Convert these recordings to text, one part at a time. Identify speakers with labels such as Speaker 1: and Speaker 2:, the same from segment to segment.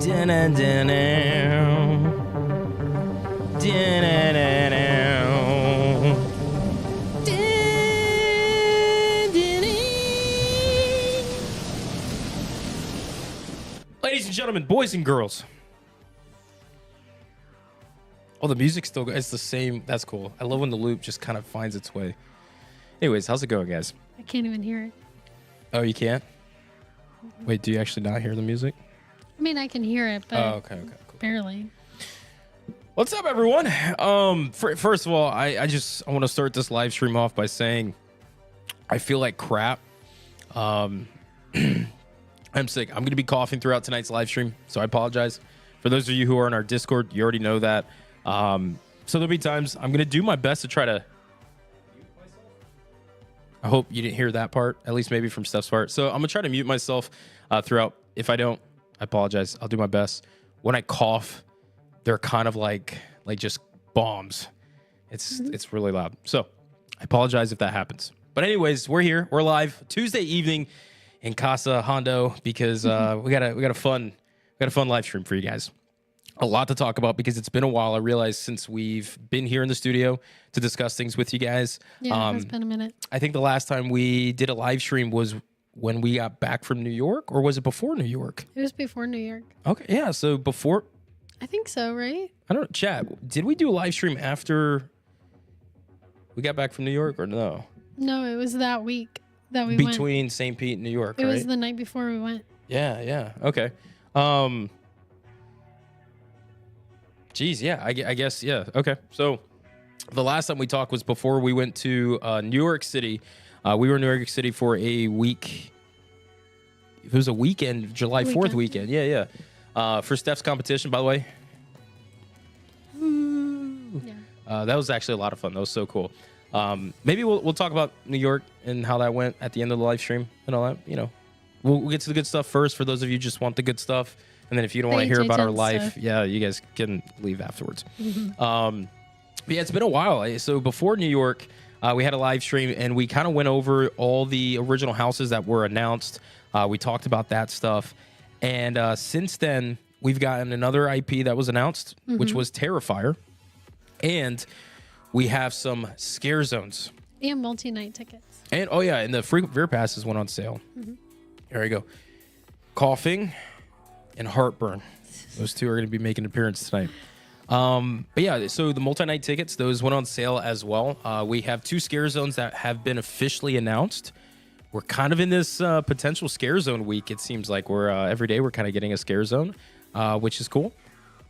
Speaker 1: Ladies and gentlemen, boys and girls. Oh, the music's still good. It's the same. That's cool. I love when the loop just kind of finds its way. Anyways, how's it going, guys?
Speaker 2: I can't even hear it.
Speaker 1: Oh, you can't? Wait, do you actually not hear the music?
Speaker 2: I mean, I can hear it, but
Speaker 1: okay, cool.
Speaker 2: barely.
Speaker 1: What's up, everyone? First of all, I want to start this live stream off by saying I feel like crap. I'm sick. I'm going to be coughing throughout tonight's live stream, so I apologize. For those of you who are in our Discord, you already know that. So there'll be times I'm going to do my best to try to... I hope you didn't hear that part, at least maybe from Steph's part. So I'm going to try to mute myself throughout. If I don't, I apologize. I'll do my best. When I cough, they're kind of like just bombs. It's really loud. So I apologize if that happens. But anyways, we're here. We're live Tuesday evening in Casa Hondo because we got a fun live stream for you guys. A lot to talk about because it's been a while. I realized since we've been here in the studio to discuss things with you guys.
Speaker 2: Yeah, it's been a minute.
Speaker 1: I think the last time we did a live stream was when we got back from New York, or was it before New York?
Speaker 2: It was before New York.
Speaker 1: Okay, yeah. So before.
Speaker 2: I think so, right?
Speaker 1: I don't know. Chad, did we do a live stream after we got back from New York or no?
Speaker 2: No, it was that week that we went.
Speaker 1: Between St. Pete and New York,
Speaker 2: It
Speaker 1: right?
Speaker 2: was the night before we went.
Speaker 1: Yeah. Okay. Geez, yeah. I guess, yeah. Okay. So the last time we talked was before we went to New York City. We were in New York City for a week. It was a weekend, July 4th weekend. Yeah. For Steph's competition, by the way.
Speaker 2: Yeah.
Speaker 1: That was actually a lot of fun. That was so cool. Maybe we'll talk about New York and how that went at the end of the live stream and all that. You know, we'll get to the good stuff first for those of you who just want the good stuff. And then if you don't want to hear about our life,
Speaker 2: stuff.
Speaker 1: yeah, you guys can leave afterwards.
Speaker 2: Mm-hmm.
Speaker 1: But yeah, it's been a while. So before New York, we had a live stream and we kind of went over all the original houses that were announced. We talked about that stuff. And since then, we've gotten another IP that was announced, which was Terrifier. And we have some Scarezones.
Speaker 2: And multi-night tickets.
Speaker 1: And, oh yeah, and the frequent veer passes went on sale. There you go. Coughing and heartburn. Those two are going to be making an appearance tonight. But yeah, so the multi-night tickets, those went on sale as well. We have 2 scare zones that have been officially announced. We're kind of in this potential scare zone week. It seems like we're every day we're kind of getting a scare zone, which is cool.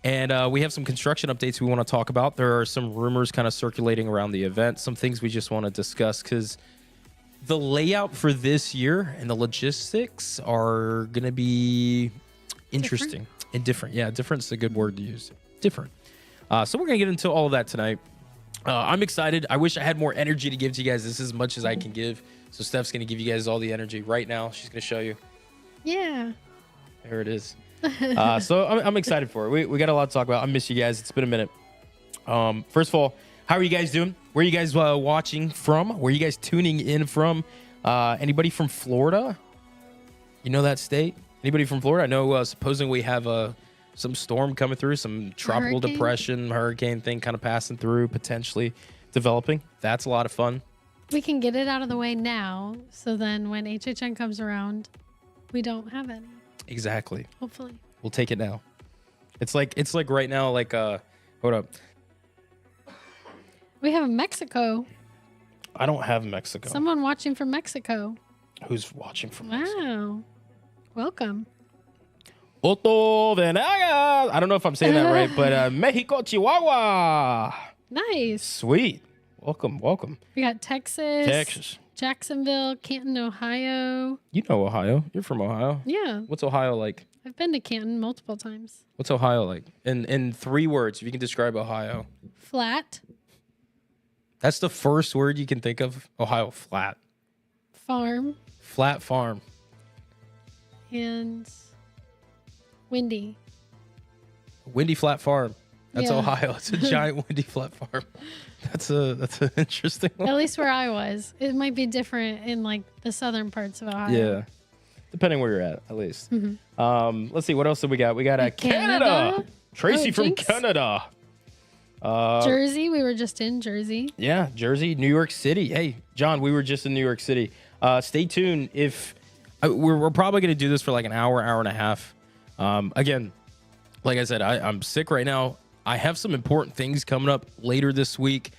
Speaker 1: And we have some construction updates we want to talk about. There are some rumors kind of circulating around the event, some things we just want to discuss because the layout for this year and the logistics are going to be interesting and different. Yeah, different's a good word to use. Different. So we're going to get into all of that tonight. I'm excited. I wish I had more energy to give to you guys. This is as much as I can give. So Steph's going to give you guys all the energy right now. She's going to show you.
Speaker 2: Yeah.
Speaker 1: There it is. So I'm excited for it. We got a lot to talk about. I miss you guys. It's been a minute. First of all, how are you guys doing? Where are you guys watching from? Where are you guys tuning in from? Anybody from Florida? You know that state? Anybody from Florida? I know supposing we have some storm coming through, some tropical depression, hurricane thing kind of passing through, potentially developing. That's a lot of fun.
Speaker 2: We can get it out of the way now, so then when HHN comes around, we don't have any.
Speaker 1: Exactly.
Speaker 2: Hopefully.
Speaker 1: We'll take it now. It's like right now, like hold up.
Speaker 2: We have Mexico.
Speaker 1: I don't have Mexico.
Speaker 2: Someone watching from Mexico.
Speaker 1: Who's watching from Mexico?
Speaker 2: Wow. Welcome.
Speaker 1: Otto Venegas. I don't know if I'm saying that right, but Mexico, Chihuahua.
Speaker 2: Nice.
Speaker 1: Sweet. Welcome.
Speaker 2: We got Texas. Jacksonville, Canton, Ohio.
Speaker 1: You know Ohio. You're from Ohio.
Speaker 2: Yeah.
Speaker 1: What's Ohio like?
Speaker 2: I've been to Canton multiple times.
Speaker 1: What's Ohio like? In 3 words, if you can describe Ohio.
Speaker 2: Flat.
Speaker 1: That's the first word you can think of. Ohio, flat.
Speaker 2: Farm.
Speaker 1: Flat farm.
Speaker 2: And windy.
Speaker 1: Windy flat farm. That's
Speaker 2: Yeah.
Speaker 1: Ohio. It's a giant windy flat farm. That's an interesting one.
Speaker 2: At least where I was. It might be different in like the southern parts of Ohio.
Speaker 1: Yeah. depending where you're at least. Let's see, what else do we got? We got Canada. Tracy from
Speaker 2: Jinx.
Speaker 1: Canada.
Speaker 2: Jersey, we were just in Jersey.
Speaker 1: Yeah, Jersey, New York City. Hey, John, we were just in New York City. Stay tuned. If we're probably going to do this for like an hour and a half. Again, like I said, I'm sick right now. I have some important things coming up later this week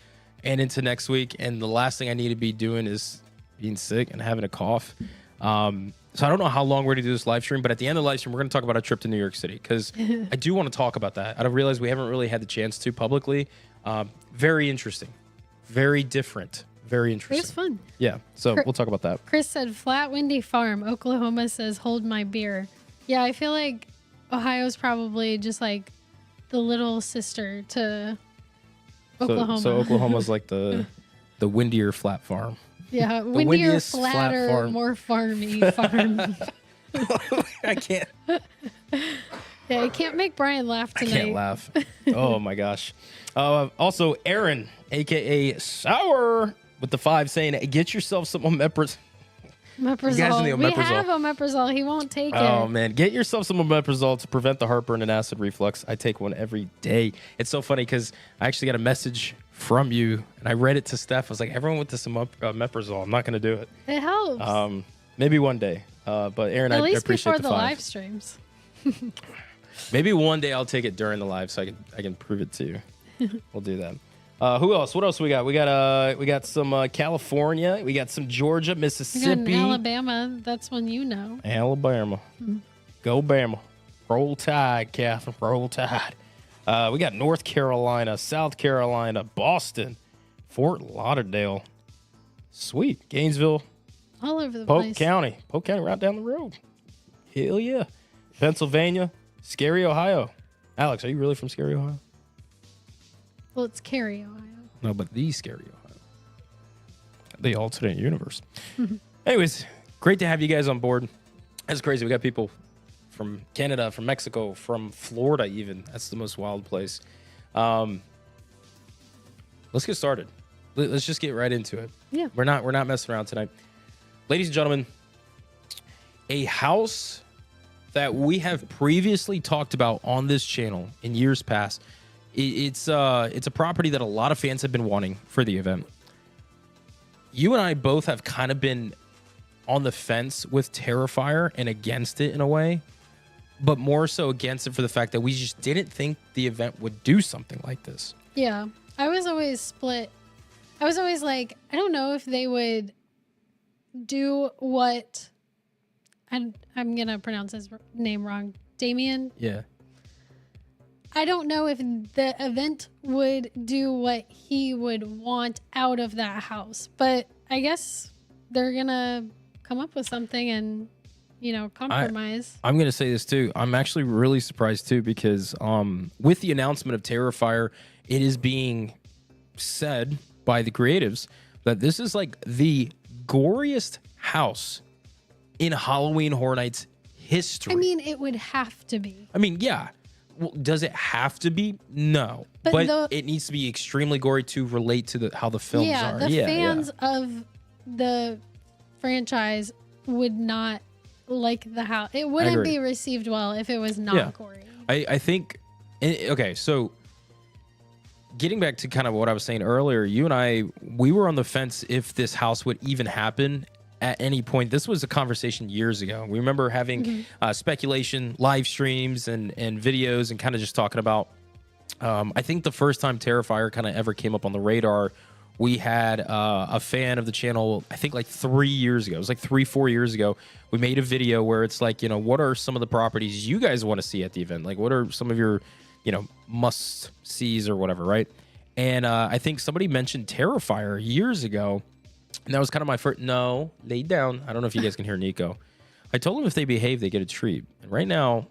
Speaker 1: and into next week. And the last thing I need to be doing is being sick and having a cough. So I don't know how long we're going to do this live stream, but at the end of the live stream, we're going to talk about our trip to New York City because I do want to talk about that. I realize we haven't really had the chance to publicly. Very interesting. Very different. Very interesting.
Speaker 2: It was fun.
Speaker 1: Yeah. So we'll talk about that.
Speaker 2: Chris said, Flat Windy Farm, Oklahoma says, hold my beer. Yeah, I feel like Ohio's probably just like the little sister to Oklahoma.
Speaker 1: So Oklahoma's like the windier flat farm.
Speaker 2: Yeah, windier,
Speaker 1: windiest flat
Speaker 2: flatter,
Speaker 1: farm.
Speaker 2: more farmy farm.
Speaker 1: I can't.
Speaker 2: Yeah, I can't make Brian laugh tonight.
Speaker 1: I can't laugh. Oh my gosh. Also, Aaron, aka Sour, with the 5 saying, "Get yourself some omeprazole."
Speaker 2: Omeprazole. We
Speaker 1: omeprazole.
Speaker 2: have omeprazole. He won't take it.
Speaker 1: Oh man, get yourself some omeprazole to prevent the heartburn and acid reflux. I take one every day. It's so funny because I actually got a message from you, and I read it to Steph. I was like, "Everyone with this omeprazole, I'm not going to do it."
Speaker 2: It helps.
Speaker 1: Maybe one day. But Aaron,
Speaker 2: At
Speaker 1: I
Speaker 2: least
Speaker 1: appreciate
Speaker 2: before
Speaker 1: the
Speaker 2: the
Speaker 1: 5.
Speaker 2: live streams.
Speaker 1: Maybe one day I'll take it during the live so I can prove it to you. We'll do that. Who else? What else we got? We got some California. We got some Georgia,
Speaker 2: We got
Speaker 1: Mississippi,
Speaker 2: in Alabama. That's one you know.
Speaker 1: Alabama. Go Bama. Roll Tide, Catherine. Roll Tide. We got North Carolina, South Carolina, Boston, Fort Lauderdale. Sweet. Gainesville,
Speaker 2: All over the
Speaker 1: Polk
Speaker 2: place.
Speaker 1: County. Polk County right down the road. Hell yeah. Pennsylvania, Scary, Ohio. Alex, are you really from Scary, Ohio?
Speaker 2: Well, it's Cary, Ohio.
Speaker 1: No, but the Scary, Ohio. The alternate universe. Anyways, great to have you guys on board. That's crazy. We got people from Canada, from Mexico, from Florida even. That's the most wild place. Let's get started. Let's just get right into it.
Speaker 2: Yeah.
Speaker 1: We're not messing around tonight. Ladies and gentlemen, a house that we have previously talked about on this channel in years past. It's a property that a lot of fans have been wanting for the event. You and I both have kind of been on the fence with Terrifier and against it in a way, but more so against it for the fact that we just didn't think the event would do something like this.
Speaker 2: Yeah. I was always split. I was always like, I don't know if they would do what, I'm going to pronounce his name wrong, Damien.
Speaker 1: Yeah.
Speaker 2: I don't know if the event would do what he would want out of that house, but I guess they're going to come up with something and, compromise.
Speaker 1: I'm going to say this too. I'm actually really surprised too because with the announcement of Terrifier, it is being said by the creatives that this is like the goriest house in Halloween Horror Nights history.
Speaker 2: I mean, it would have to be.
Speaker 1: I mean, yeah. Well, does it have to be? No. But it needs to be extremely gory to relate to how the films are.
Speaker 2: The fans of the franchise would not like the house. It wouldn't be received well if it was not gory.
Speaker 1: I think, okay, so getting back to kind of what I was saying earlier, you and I, we were on the fence if this house would even happen at any point. This was a conversation years ago. We remember having speculation, live streams, and videos, and kind of just talking about. I think the first time Terrifier kind of ever came up on the radar, we had a fan of the channel. I think like 3 years ago. It was like 3-4 years ago. We made a video where it's like, what are some of the properties you guys want to see at the event? Like, what are some of your, must sees or whatever, right? And I think somebody mentioned Terrifier years ago. And that was kind of my first, no, lay down. I don't know if you guys can hear Nico. I told him if they behave, they get a treat. And right now,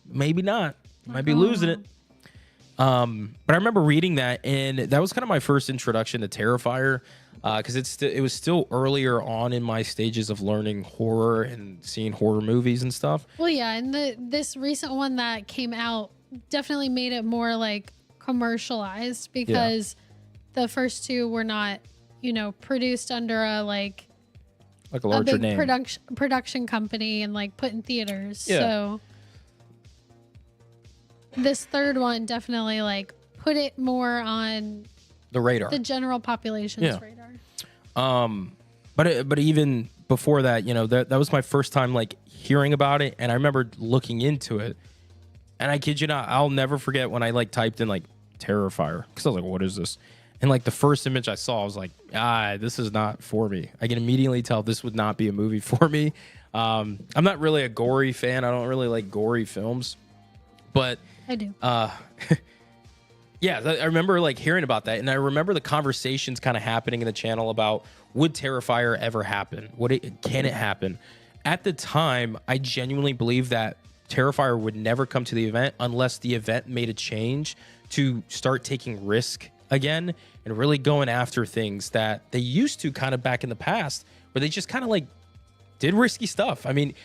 Speaker 1: maybe not. Might be losing it. But I remember reading that, and that was kind of my first introduction to Terrifier, because it was still earlier on in my stages of learning horror and seeing horror movies and stuff.
Speaker 2: Well, yeah, and this recent one that came out definitely made it more like commercialized because the first two were not produced under a like
Speaker 1: like a larger
Speaker 2: big
Speaker 1: name.
Speaker 2: production company and like put in theaters.
Speaker 1: Yeah.
Speaker 2: So this third one definitely like put it more on
Speaker 1: The radar.
Speaker 2: the general population's radar.
Speaker 1: But even before that, you know, that was my first time like hearing about it, and I remember looking into it, and I kid you not, I'll never forget when I like typed in like Terrifier, because I was like, what is this? And like the first image I saw, I was like, this is not for me. I can immediately tell this would not be a movie for me. I'm not really a gory fan. I don't really like gory films, but
Speaker 2: I do.
Speaker 1: Yeah, I remember like hearing about that, and I remember the conversations kind of happening in the channel about, would Terrifier ever happen? Can it happen? At the time, I genuinely believed that Terrifier would never come to the event unless the event made a change to start taking risk again and really going after things that they used to kind of back in the past, where they just kind of like did risky stuff. I mean,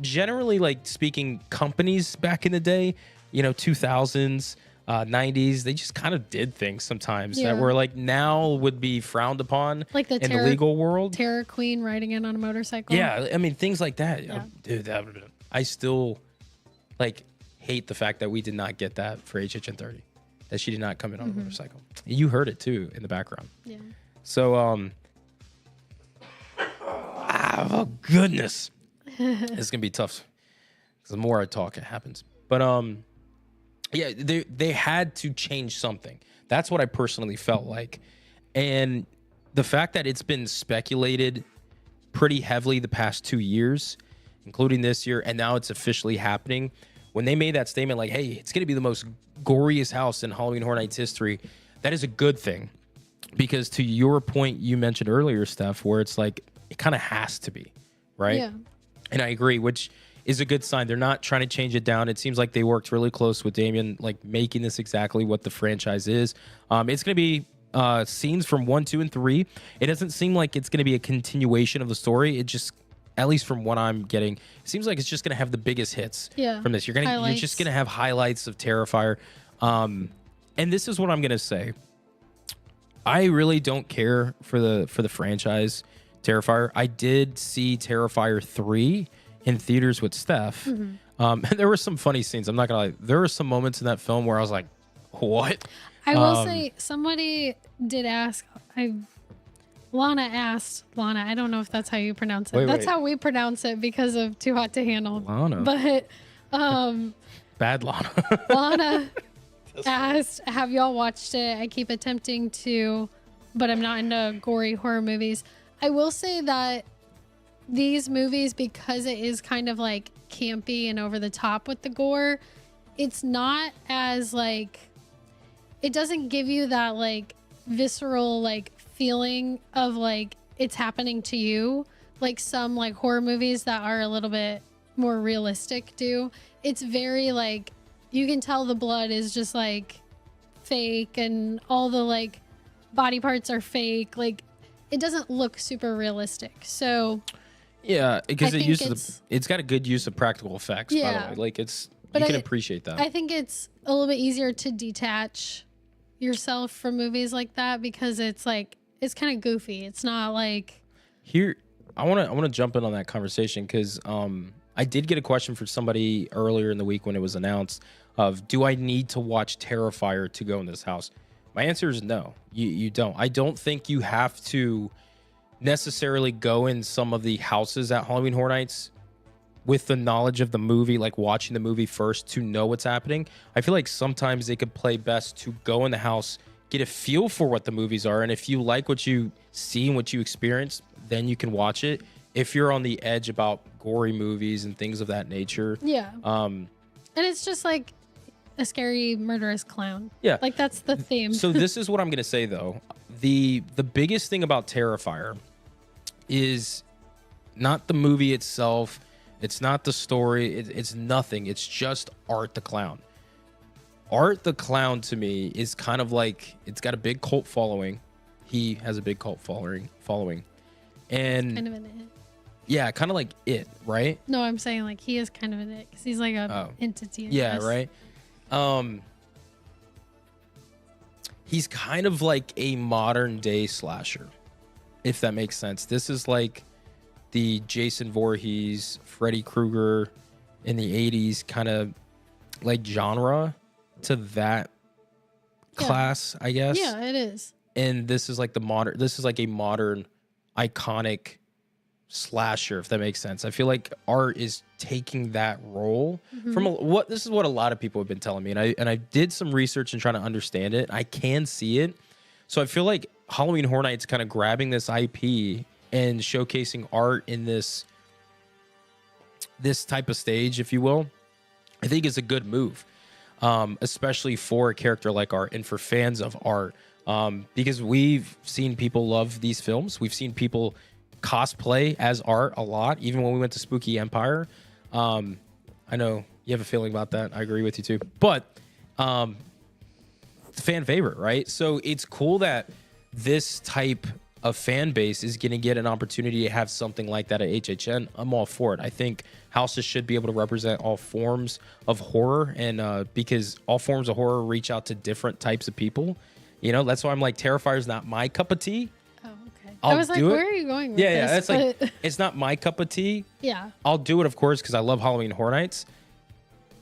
Speaker 1: generally, like speaking, companies back in the day, you know, 2000s, 90s, they just kind of did things sometimes that were like now would be frowned upon,
Speaker 2: like
Speaker 1: in the legal world.
Speaker 2: Terror Queen riding in on a motorcycle.
Speaker 1: Yeah, I mean things like that.
Speaker 2: Yeah.
Speaker 1: Dude, that would have been. I still like hate the fact that we did not get that for HHN30. That she did not come in on a motorcycle. You heard it too in the background.
Speaker 2: Yeah.
Speaker 1: So oh goodness, it's gonna be tough because the more I talk, it happens. But yeah, they had to change something. That's what I personally felt like. And the fact that it's been speculated pretty heavily the past 2 years, including this year, and now it's officially happening. When they made that statement like, hey, it's going to be the most goriest house in Halloween Horror Nights history, that is a good thing. Because to your point you mentioned earlier, Steph, where it's like, it kind of has to be, right? Yeah. And I agree, which is a good sign. They're not trying to change it down. It seems like they worked really close with Damien, like making this exactly what the franchise is. It's going to be scenes from 1, 2, and 3. It doesn't seem like it's going to be a continuation of the story. It just, at least from what I'm getting, it seems like it's just going to have the biggest hits from this. You're just going to have highlights of Terrifier. And this is what I'm going to say. I really don't care for the franchise Terrifier. I did see Terrifier 3 in theaters with Steph. And there were some funny scenes. I'm not gonna lie. There were some moments in that film where I was like, what?
Speaker 2: I will say somebody did ask. Lana asked. Lana, I don't know if that's how you pronounce it. That's how we pronounce it because of Too Hot to Handle.
Speaker 1: Lana.
Speaker 2: But
Speaker 1: bad Lana.
Speaker 2: Lana asked, have y'all watched it? I keep attempting to, but I'm not into gory horror movies. I will say that these movies, because it is kind of like campy and over the top with the gore, it's not as like, it doesn't give you that like visceral like feeling of like it's happening to you like some like horror movies that are a little bit more realistic do. It's very like, you can tell the blood is just like fake and all the like body parts are fake. Like it doesn't look super realistic. So
Speaker 1: yeah, because it's got a good use of practical effects, by the way. Like you can appreciate that.
Speaker 2: I think it's a little bit easier to detach yourself from movies like that because it's like, it's kind of goofy. It's not like
Speaker 1: here. I want to jump in on that conversation because I did get a question from somebody earlier in the week when it was announced of, do I need to watch Terrifier to go in this house? My answer is no, you don't. I don't think you have to necessarily go in some of the houses at Halloween Horror Nights with the knowledge of the movie, like watching the movie first to know what's happening. I feel like sometimes they could play best to go in the house, get a feel for what the movies are, and if you like what you see and what you experience, then you can watch it. If you're on the edge about gory movies and things of that nature.
Speaker 2: Yeah. And it's just like a scary murderous clown.
Speaker 1: Yeah.
Speaker 2: Like that's the theme.
Speaker 1: So this is what I'm going to say though. The biggest thing about Terrifier is not the movie itself. It's not the story. It's nothing. It's just Art the Clown. Art the Clown to me is kind of like, it's got a big cult following. He has a big cult following. And
Speaker 2: kind of an it.
Speaker 1: Yeah, kind of like it, right?
Speaker 2: No, I'm saying like he is kind of an it because he's like a entity.
Speaker 1: Yeah, right. He's kind of like a modern day slasher, if that makes sense. This is like the Jason Voorhees, Freddy Krueger in the 80s kind of like genre to that class, I guess.
Speaker 2: Yeah, it is.
Speaker 1: And this is like a modern iconic slasher, if that makes sense. I feel like art is taking that role from this is what a lot of people have been telling me, and I did some research and trying to understand it. I can see it. So I feel like Halloween Horror Nights kind of grabbing this IP and showcasing art in this type of stage, if you will, I think is a good move, especially for a character like art and for fans of art, because we've seen people love these films. We've seen people cosplay as art a lot, even when we went to Spooky Empire. I know you have a feeling about that. I agree with you too. But it's a fan favorite, right? So it's cool that this type of fan base is going to get an opportunity to have something like that at HHN. I'm all for it. I think houses should be able to represent all forms of horror, and because all forms of horror reach out to different types of people. You know, that's why I'm like, Terrifier is not my cup of tea.
Speaker 2: Oh, okay.
Speaker 1: I
Speaker 2: was like, where are you going with
Speaker 1: yeah,
Speaker 2: this?
Speaker 1: Yeah, that's like, it's not my cup of tea.
Speaker 2: Yeah.
Speaker 1: I'll do it, of course, because I love Halloween Horror Nights.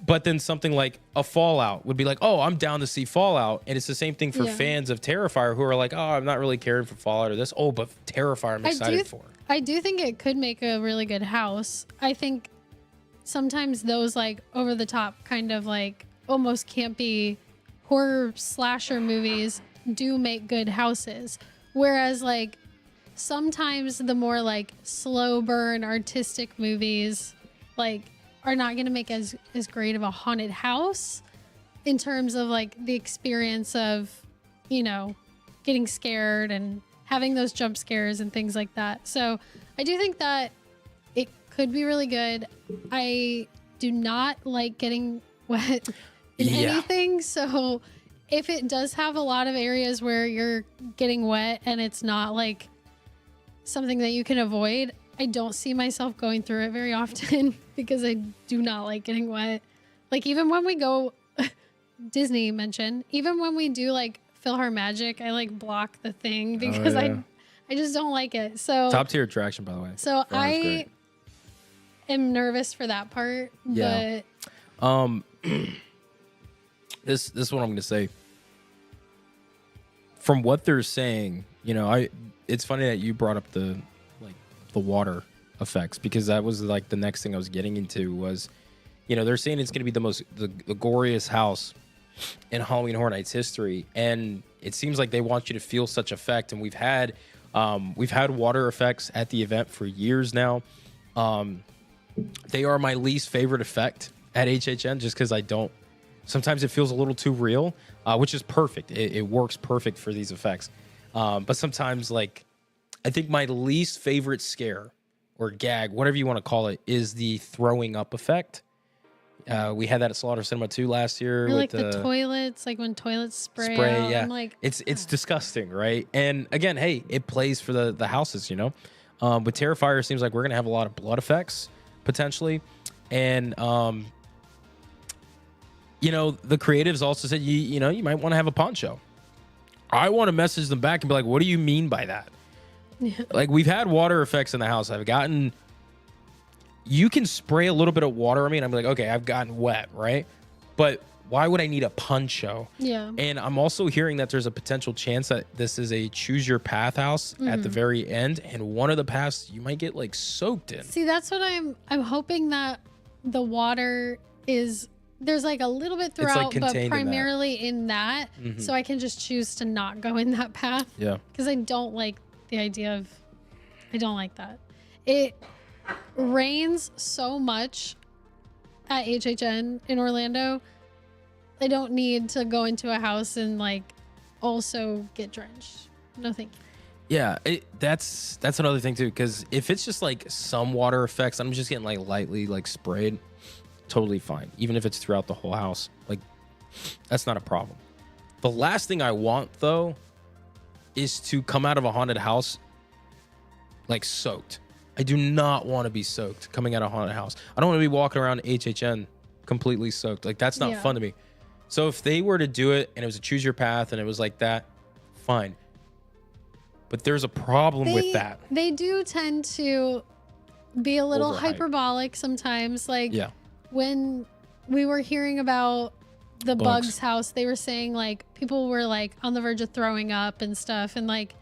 Speaker 1: But then something like a Fallout would be like, oh, I'm down to see Fallout. And it's the same thing for fans of Terrifier who are like, oh, I'm not really caring for Fallout or this. Oh, but Terrifier I'm excited for.
Speaker 2: I do think it could make a really good house. I think sometimes those like over the top kind of like almost campy horror slasher movies do make good houses. Whereas like sometimes the more like slow burn artistic movies like are not going to make as great of a haunted house in terms of like the experience of, you know, getting scared and having those jump scares and things like that. So I do think that it could be really good. I do not like getting wet in anything. So if it does have a lot of areas where you're getting wet and it's not like something that you can avoid, I don't see myself going through it very often because I do not like getting wet. Like even when we go, Disney mentioned, even when we do like PhilharMagic, I like block the thing because I just don't like it. So
Speaker 1: top tier attraction, by the way.
Speaker 2: So I am nervous for that part. Yeah. But
Speaker 1: this is what I'm gonna say. From what they're saying, you know, it's funny that you brought up the water effects, because that was like the next thing I was getting into was, you know, they're saying it's going to be the goriest house in Halloween Horror Nights history, and it seems like they want you to feel such effect. And we've had water effects at the event for years now. They are my least favorite effect at HHN just because sometimes it feels a little too real, which is perfect. It works perfect for these effects. But sometimes like, I think my least favorite scare or gag, whatever you want to call it, is the throwing up effect. We had that at Slaughter Cinema 2 last year.
Speaker 2: Or like the toilets, like when toilets spray out.
Speaker 1: Yeah.
Speaker 2: I'm like,
Speaker 1: it's disgusting, right? And again, hey, it plays for the houses, you know. With Terrifier, it seems like we're gonna have a lot of blood effects potentially, and you know, the creatives also said you know you might want to have a poncho. I want to message them back and be like, what do you mean by that? Like, we've had water effects in the house. You can spray a little bit of water on me and I'm like, okay, I've gotten wet, right? But why would I need a poncho?
Speaker 2: Yeah.
Speaker 1: And I'm also hearing that there's a potential chance that this is a choose your path house at the very end, and one of the paths you might get like soaked in.
Speaker 2: See, that's what I'm hoping, that the water is, there's like a little bit throughout, but primarily in that. So I can just choose to not go in that path.
Speaker 1: Yeah.
Speaker 2: Because I don't like the idea of, I don't like that. It rains so much at HHN in Orlando. I don't need to go into a house and like also get drenched. No, thank you.
Speaker 1: Yeah, that's another thing too, because if it's just like some water effects, I'm just getting like lightly like sprayed, totally fine. Even if it's throughout the whole house, like that's not a problem. The last thing I want though is to come out of a haunted house like soaked. I do not want to be soaked coming out of a haunted house. I don't want to be walking around HHN completely soaked. Like, that's not fun to me. So if they were to do it and it was a choose your path and it was like that, fine. But there's a problem with that.
Speaker 2: They do tend to be a little
Speaker 1: overhyped.
Speaker 2: hyperbolic sometimes. Like
Speaker 1: Yeah.
Speaker 2: when we were hearing about the Bugs house, they were saying like people were like on the verge of throwing up and stuff, and like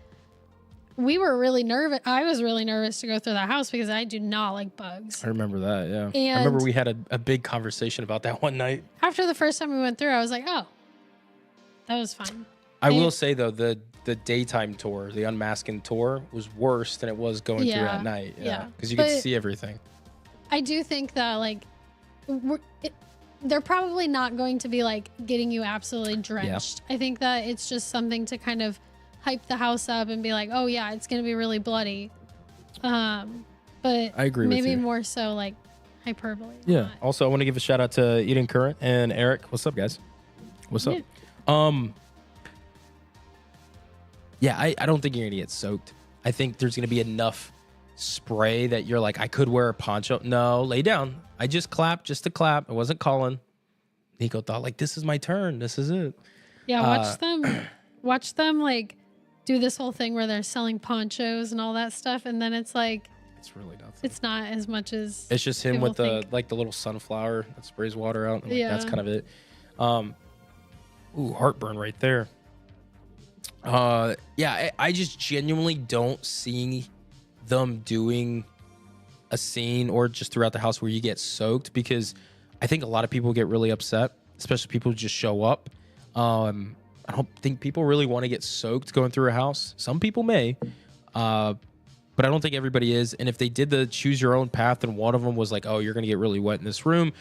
Speaker 2: we were really nervous. I was really nervous to go through that house because I do not like bugs.
Speaker 1: I remember that. Yeah. I
Speaker 2: And
Speaker 1: remember we had a big conversation about that one night.
Speaker 2: after the first time we went through, I was like, oh, that was fine.
Speaker 1: I will say though, the daytime tour, the unmasking tour, was worse than it was going through at night.
Speaker 2: Yeah.
Speaker 1: Because you
Speaker 2: But
Speaker 1: could see everything.
Speaker 2: I do think that like they're probably not going to be like getting you absolutely drenched. I think that it's just something to kind of hype the house up and be like, oh yeah, it's going to be really bloody. But
Speaker 1: I agree with
Speaker 2: maybe
Speaker 1: you.
Speaker 2: more so like hyperbole.
Speaker 1: Yeah.
Speaker 2: not-
Speaker 1: Also, I want to give a shout out to Eden Current and Eric. What's up, guys? What's up? Yeah, I don't think you're gonna get soaked. I think there's gonna be enough spray that you're like, I could wear a poncho. No, lay down. I just clapped just to clap. I wasn't calling. Nico thought like, this is my turn. This is it.
Speaker 2: Yeah, watch them like do this whole thing where they're selling ponchos and all that stuff, and then it's like
Speaker 1: It's really nothing.
Speaker 2: it's not as much as
Speaker 1: It's just him
Speaker 2: people
Speaker 1: with the
Speaker 2: think.
Speaker 1: like the little sunflower that sprays water out. And, like,
Speaker 2: Yeah.
Speaker 1: that's kind of it. Ooh, heartburn right there. Yeah, I just genuinely don't see them doing a scene or just throughout the house where you get soaked, because I think a lot of people get really upset, especially people who just show up. I don't think people really want to get soaked going through a house. Some people may, but I don't think everybody is. And if they did the choose your own path and one of them was like, oh, you're going to get really wet in this room,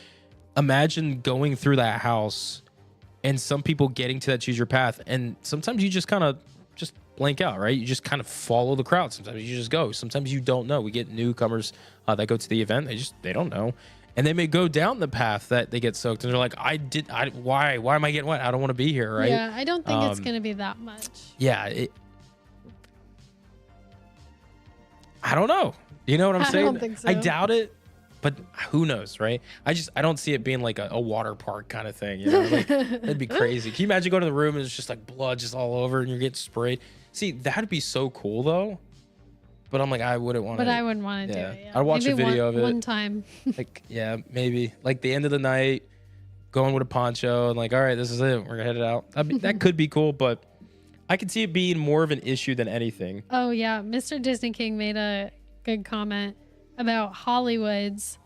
Speaker 1: imagine going through that house and some people getting to that choose your path. And sometimes you just kind of just blank out, right? You just kind of follow the crowd. Sometimes you just go. Sometimes you don't know. We get newcomers that go to the event. They don't know. And they may go down the path that they get soaked and they're like, why am I getting wet? I don't want to be here, right?
Speaker 2: Yeah, I don't think it's going to be that much.
Speaker 1: Yeah. I don't know. You know what I'm saying?
Speaker 2: don't think so.
Speaker 1: I doubt it, but who knows, right? I don't see it being like a water park kind of thing. You know, like, that'd be crazy. Can you imagine going to the room and it's just like blood just all over and you're getting sprayed? See, that'd be so cool though. But I'm like, I wouldn't want to.
Speaker 2: But I wouldn't want to do
Speaker 1: yeah.
Speaker 2: it. Yeah.
Speaker 1: I'd watch
Speaker 2: Maybe
Speaker 1: a video of it.
Speaker 2: one time.
Speaker 1: Like, yeah, maybe like the end of the night, going with a poncho and like, all right, this is it. We're headed out. That could be cool, but I could see it being more of an issue than anything.
Speaker 2: Oh yeah, Mr. Disney King made a good comment about Hollywood's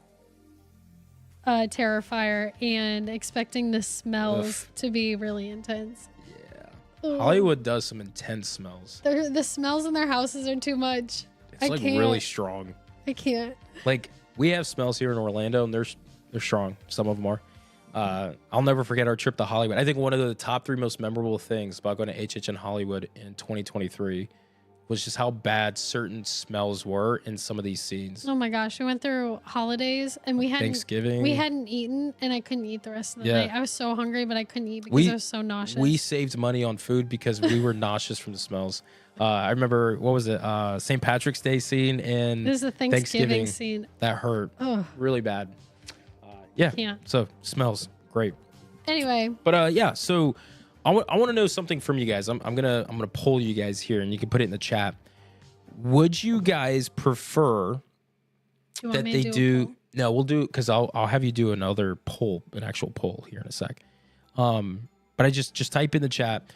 Speaker 2: Terrifier and expecting the smells to be really intense.
Speaker 1: Yeah. Hollywood does some intense smells.
Speaker 2: The smells in their houses are too much.
Speaker 1: It's like really strong.
Speaker 2: I can't.
Speaker 1: Like we have smells here in Orlando and they're strong. Some of them are. I'll never forget our trip to Hollywood. I think one of the top 3 most memorable things about going to HHN Hollywood in 2023 was just how bad certain smells were in some of these scenes.
Speaker 2: Oh my gosh, we went through holidays and we hadn't
Speaker 1: Thanksgiving.
Speaker 2: We hadn't eaten and I couldn't eat the rest of the
Speaker 1: Yeah.
Speaker 2: night. I was so hungry, but I couldn't eat because I was so nauseous.
Speaker 1: We saved money on food because we were nauseous from the smells. I remember, what was it? St. Patrick's Day scene and
Speaker 2: This is a Thanksgiving scene.
Speaker 1: That hurt
Speaker 2: Oh,
Speaker 1: really bad. Yeah.
Speaker 2: Can't.
Speaker 1: So smells great.
Speaker 2: Anyway,
Speaker 1: But yeah, so I want to know something from you guys. I'm gonna poll you guys here, and you can put it in the chat. Would you guys prefer
Speaker 2: you want
Speaker 1: that
Speaker 2: me
Speaker 1: they
Speaker 2: to do? A poll?
Speaker 1: No, we'll do because I'll have you do another poll, an actual poll here in a sec. But I just type in the chat.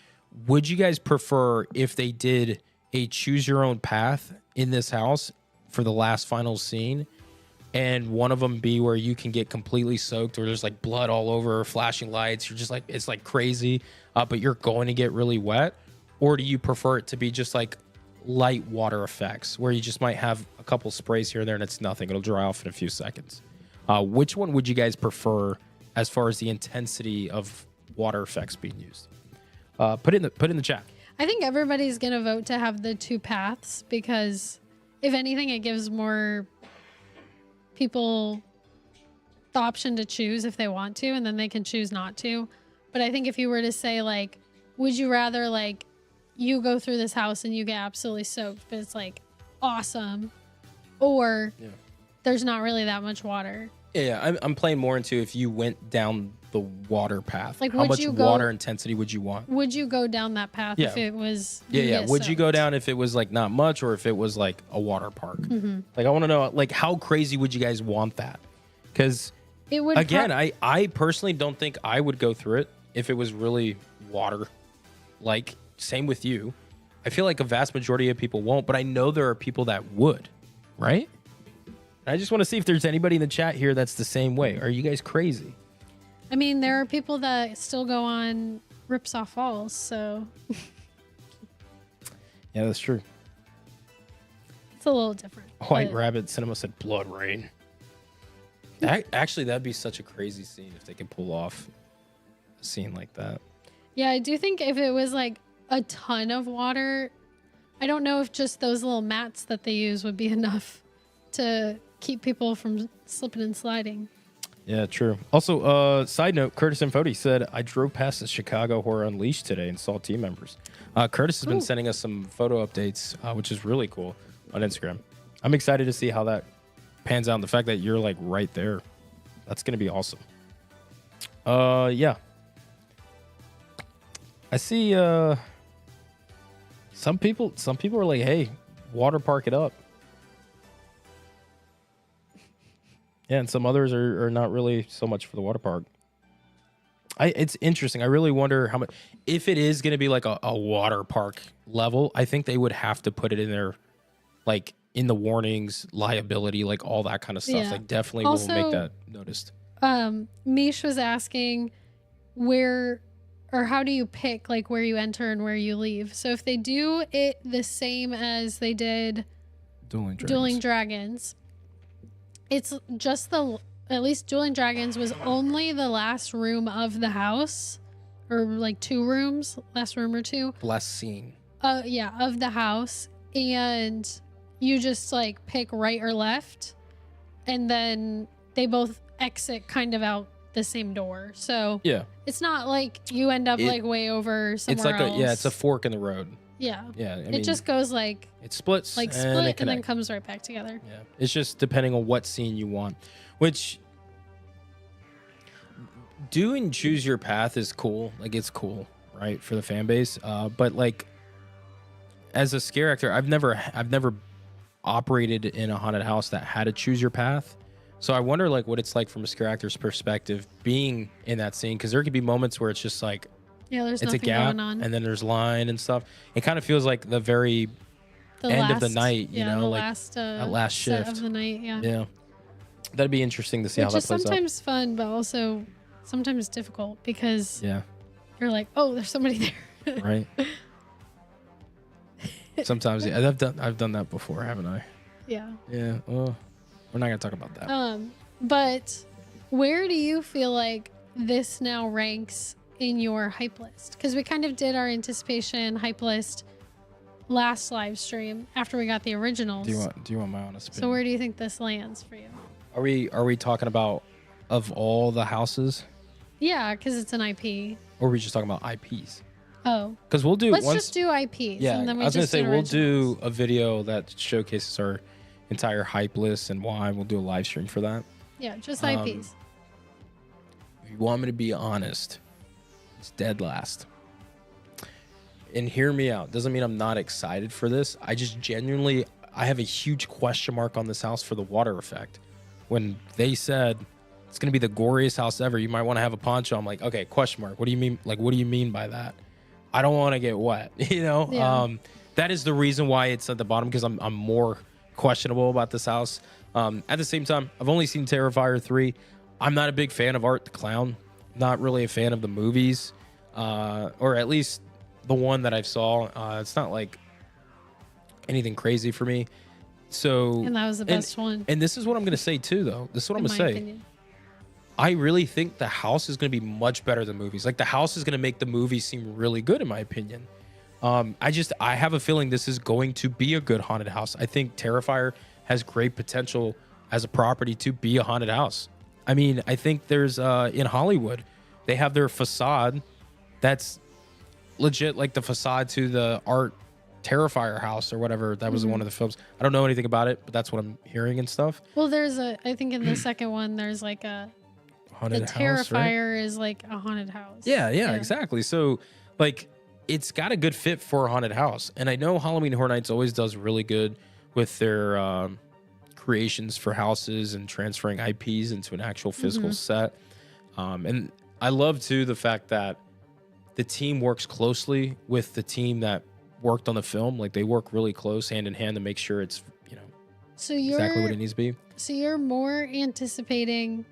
Speaker 1: Would you guys prefer if they did a choose your own path in this house for the last final scene? And one of them be where you can get completely soaked, or there's like blood all over, flashing lights. You're just like, it's like crazy, but you're going to get really wet. Or do you prefer it to be just like light water effects, where you just might have a couple sprays here and there, and it's nothing. It'll dry off in a few seconds. Which one would you guys prefer as far as the intensity of water effects being used? Put it in the chat.
Speaker 2: I think everybody's gonna vote to have the 2 paths because, if anything, it gives more people the option to choose if they want to, and then they can choose not to. But I think if you were to say like, would you rather like you go through this house and you get absolutely soaked, but it's like awesome, or there's not really that much water,
Speaker 1: Yeah, I'm playing more into if you went down the water path.
Speaker 2: Like,
Speaker 1: how
Speaker 2: would
Speaker 1: much
Speaker 2: you go-
Speaker 1: water intensity would you want?
Speaker 2: Would you go down that path if it was?
Speaker 1: Yeah.
Speaker 2: get
Speaker 1: Would you go
Speaker 2: soaked?
Speaker 1: down if it was like not much, or if it was like a water park?
Speaker 2: Mm-hmm.
Speaker 1: Like, I want to know, like, how crazy would you guys want that? Because
Speaker 2: It would
Speaker 1: again, I personally don't think I would go through it if it was really water. Like, same with you. I feel like a vast majority of people won't, but I know there are people that would, right? And I just want to see if there's anybody in the chat here that's the same way. Are you guys crazy?
Speaker 2: I mean, there are people that still go on Ripsaw Falls, so
Speaker 1: Yeah, that's true.
Speaker 2: it's a little different.
Speaker 1: White
Speaker 2: but-
Speaker 1: Rabbit Cinema said blood rain. Actually, that'd be such a crazy scene if they could pull off a scene like that.
Speaker 2: Yeah, I do think if it was like a ton of water, I don't know if just those little mats that they use would be enough to keep people from slipping and sliding.
Speaker 1: Yeah, true. Also, side note, Curtis and Fody said, I drove past the Chicago Horror Unleashed today and saw team members. Curtis has been sending us some photo updates, which is really cool on Instagram. I'm excited to see how that pans out. And the fact that you're like right there, that's going to be awesome. Yeah. I see some people are like, hey, water park it up. Yeah, and some others are not really so much for the water park. It's interesting. I really wonder how much, if it is going to be like a water park level, I think they would have to put it in there, like in the warnings, liability, like all that kind of stuff.
Speaker 2: Yeah.
Speaker 1: Like definitely
Speaker 2: Also,
Speaker 1: will make that noticed.
Speaker 2: Mish was asking where or how do you pick like where you enter and where you leave? So if they do it the same as they did Dueling Dragons, it's just at least Dueling Dragons was only the last room of the house, or like 2 rooms, last room or 2.
Speaker 1: Last scene.
Speaker 2: Yeah, of the house, and you just like pick right or left, and then they both exit kind of out the same door. So
Speaker 1: Yeah.
Speaker 2: it's not like you end up like way over somewhere
Speaker 1: It's like
Speaker 2: else.
Speaker 1: it's a fork in the road.
Speaker 2: Yeah.
Speaker 1: Yeah. I
Speaker 2: It
Speaker 1: mean,
Speaker 2: just goes like
Speaker 1: it splits
Speaker 2: split
Speaker 1: and,
Speaker 2: and,
Speaker 1: it
Speaker 2: then
Speaker 1: connects.
Speaker 2: comes right back together.
Speaker 1: Yeah, it's just depending on what scene you want. Which doing choose your path is cool. Like it's cool, right, for the fan base. But like as a scare actor, I've never operated in a haunted house that had to choose your path. So I wonder like what it's like from a scare actor's perspective being in that scene, because there could be moments where it's just like
Speaker 2: Yeah, there's
Speaker 1: it's a
Speaker 2: nothing
Speaker 1: gap
Speaker 2: going on.
Speaker 1: and then there's line and stuff. It kind of feels like the very end of the night, you know,
Speaker 2: the
Speaker 1: like
Speaker 2: last,
Speaker 1: that last
Speaker 2: set
Speaker 1: shift
Speaker 2: of the night. Yeah.
Speaker 1: Yeah. That'd be interesting to see
Speaker 2: Which
Speaker 1: how
Speaker 2: is
Speaker 1: that plays out.
Speaker 2: sometimes fun, but also sometimes difficult because
Speaker 1: Yeah,
Speaker 2: you're like, oh, there's somebody there.
Speaker 1: right. Sometimes yeah, I've done that before, haven't I?
Speaker 2: Yeah.
Speaker 1: Yeah. Well, we're not gonna talk about that.
Speaker 2: But where do you feel like this now ranks in your hype list? Because we kind of did our anticipation hype list last live stream after we got the originals.
Speaker 1: Do you want my honest opinion?
Speaker 2: So where do you think this lands for you?
Speaker 1: Are we talking about of all the houses,
Speaker 2: Yeah, because it's an IP.
Speaker 1: or are we just talking about IPs?
Speaker 2: Oh,
Speaker 1: Because we'll do
Speaker 2: let's
Speaker 1: once.
Speaker 2: just do IPs.
Speaker 1: Yeah,
Speaker 2: and then we
Speaker 1: I was gonna
Speaker 2: just
Speaker 1: say
Speaker 2: do
Speaker 1: we'll
Speaker 2: originals.
Speaker 1: do a video that showcases our entire hype list and why. We'll do a live stream for that.
Speaker 2: Yeah, just IPs.
Speaker 1: If you want me to be honest, it's dead last. And hear me out. Doesn't mean I'm not excited for this. I just genuinely, I have a huge question mark on this house for the water effect. When they said it's going to be the goriest house ever, you might want to have a poncho. I'm like, okay, question mark. What do you mean? Like, what do you mean by that? I don't want to get wet, you know?
Speaker 2: Yeah.
Speaker 1: That is the reason why it's at the bottom, because I'm more questionable about this house. At the same time, I've only seen Terrifier 3. I'm not a big fan of Art the Clown. Not really a fan of the movies, or at least the one that I saw. It's not like anything crazy for me. So,
Speaker 2: And that was the best one.
Speaker 1: And this is what I'm going to say too, though. This is what I'm
Speaker 2: in
Speaker 1: going
Speaker 2: my
Speaker 1: to say.
Speaker 2: opinion.
Speaker 1: I really think the house is going to be much better than movies. Like the house is going to make the movie seem really good, in my opinion. I have a feeling this is going to be a good haunted house. I think Terrifier has great potential as a property to be a haunted house. I mean, I think there's in Hollywood, they have their facade that's legit like the facade to the Art Terrifier house or whatever. That was in one of the films. I don't know anything about it, but that's what I'm hearing and stuff.
Speaker 2: Well, I think in the second one, there's like the
Speaker 1: Haunted house, right?
Speaker 2: Terrifier is like a haunted house.
Speaker 1: Yeah, exactly. So, like, it's got a good fit for a haunted house. And I know Halloween Horror Nights always does really good with their creations for houses and transferring IPs into an actual physical set. And I love, too, the fact that the team works closely with the team that worked on the film. Like, they work really close, hand in hand, to make sure it's,
Speaker 2: So
Speaker 1: exactly what it needs to be.
Speaker 2: So you're more anticipating...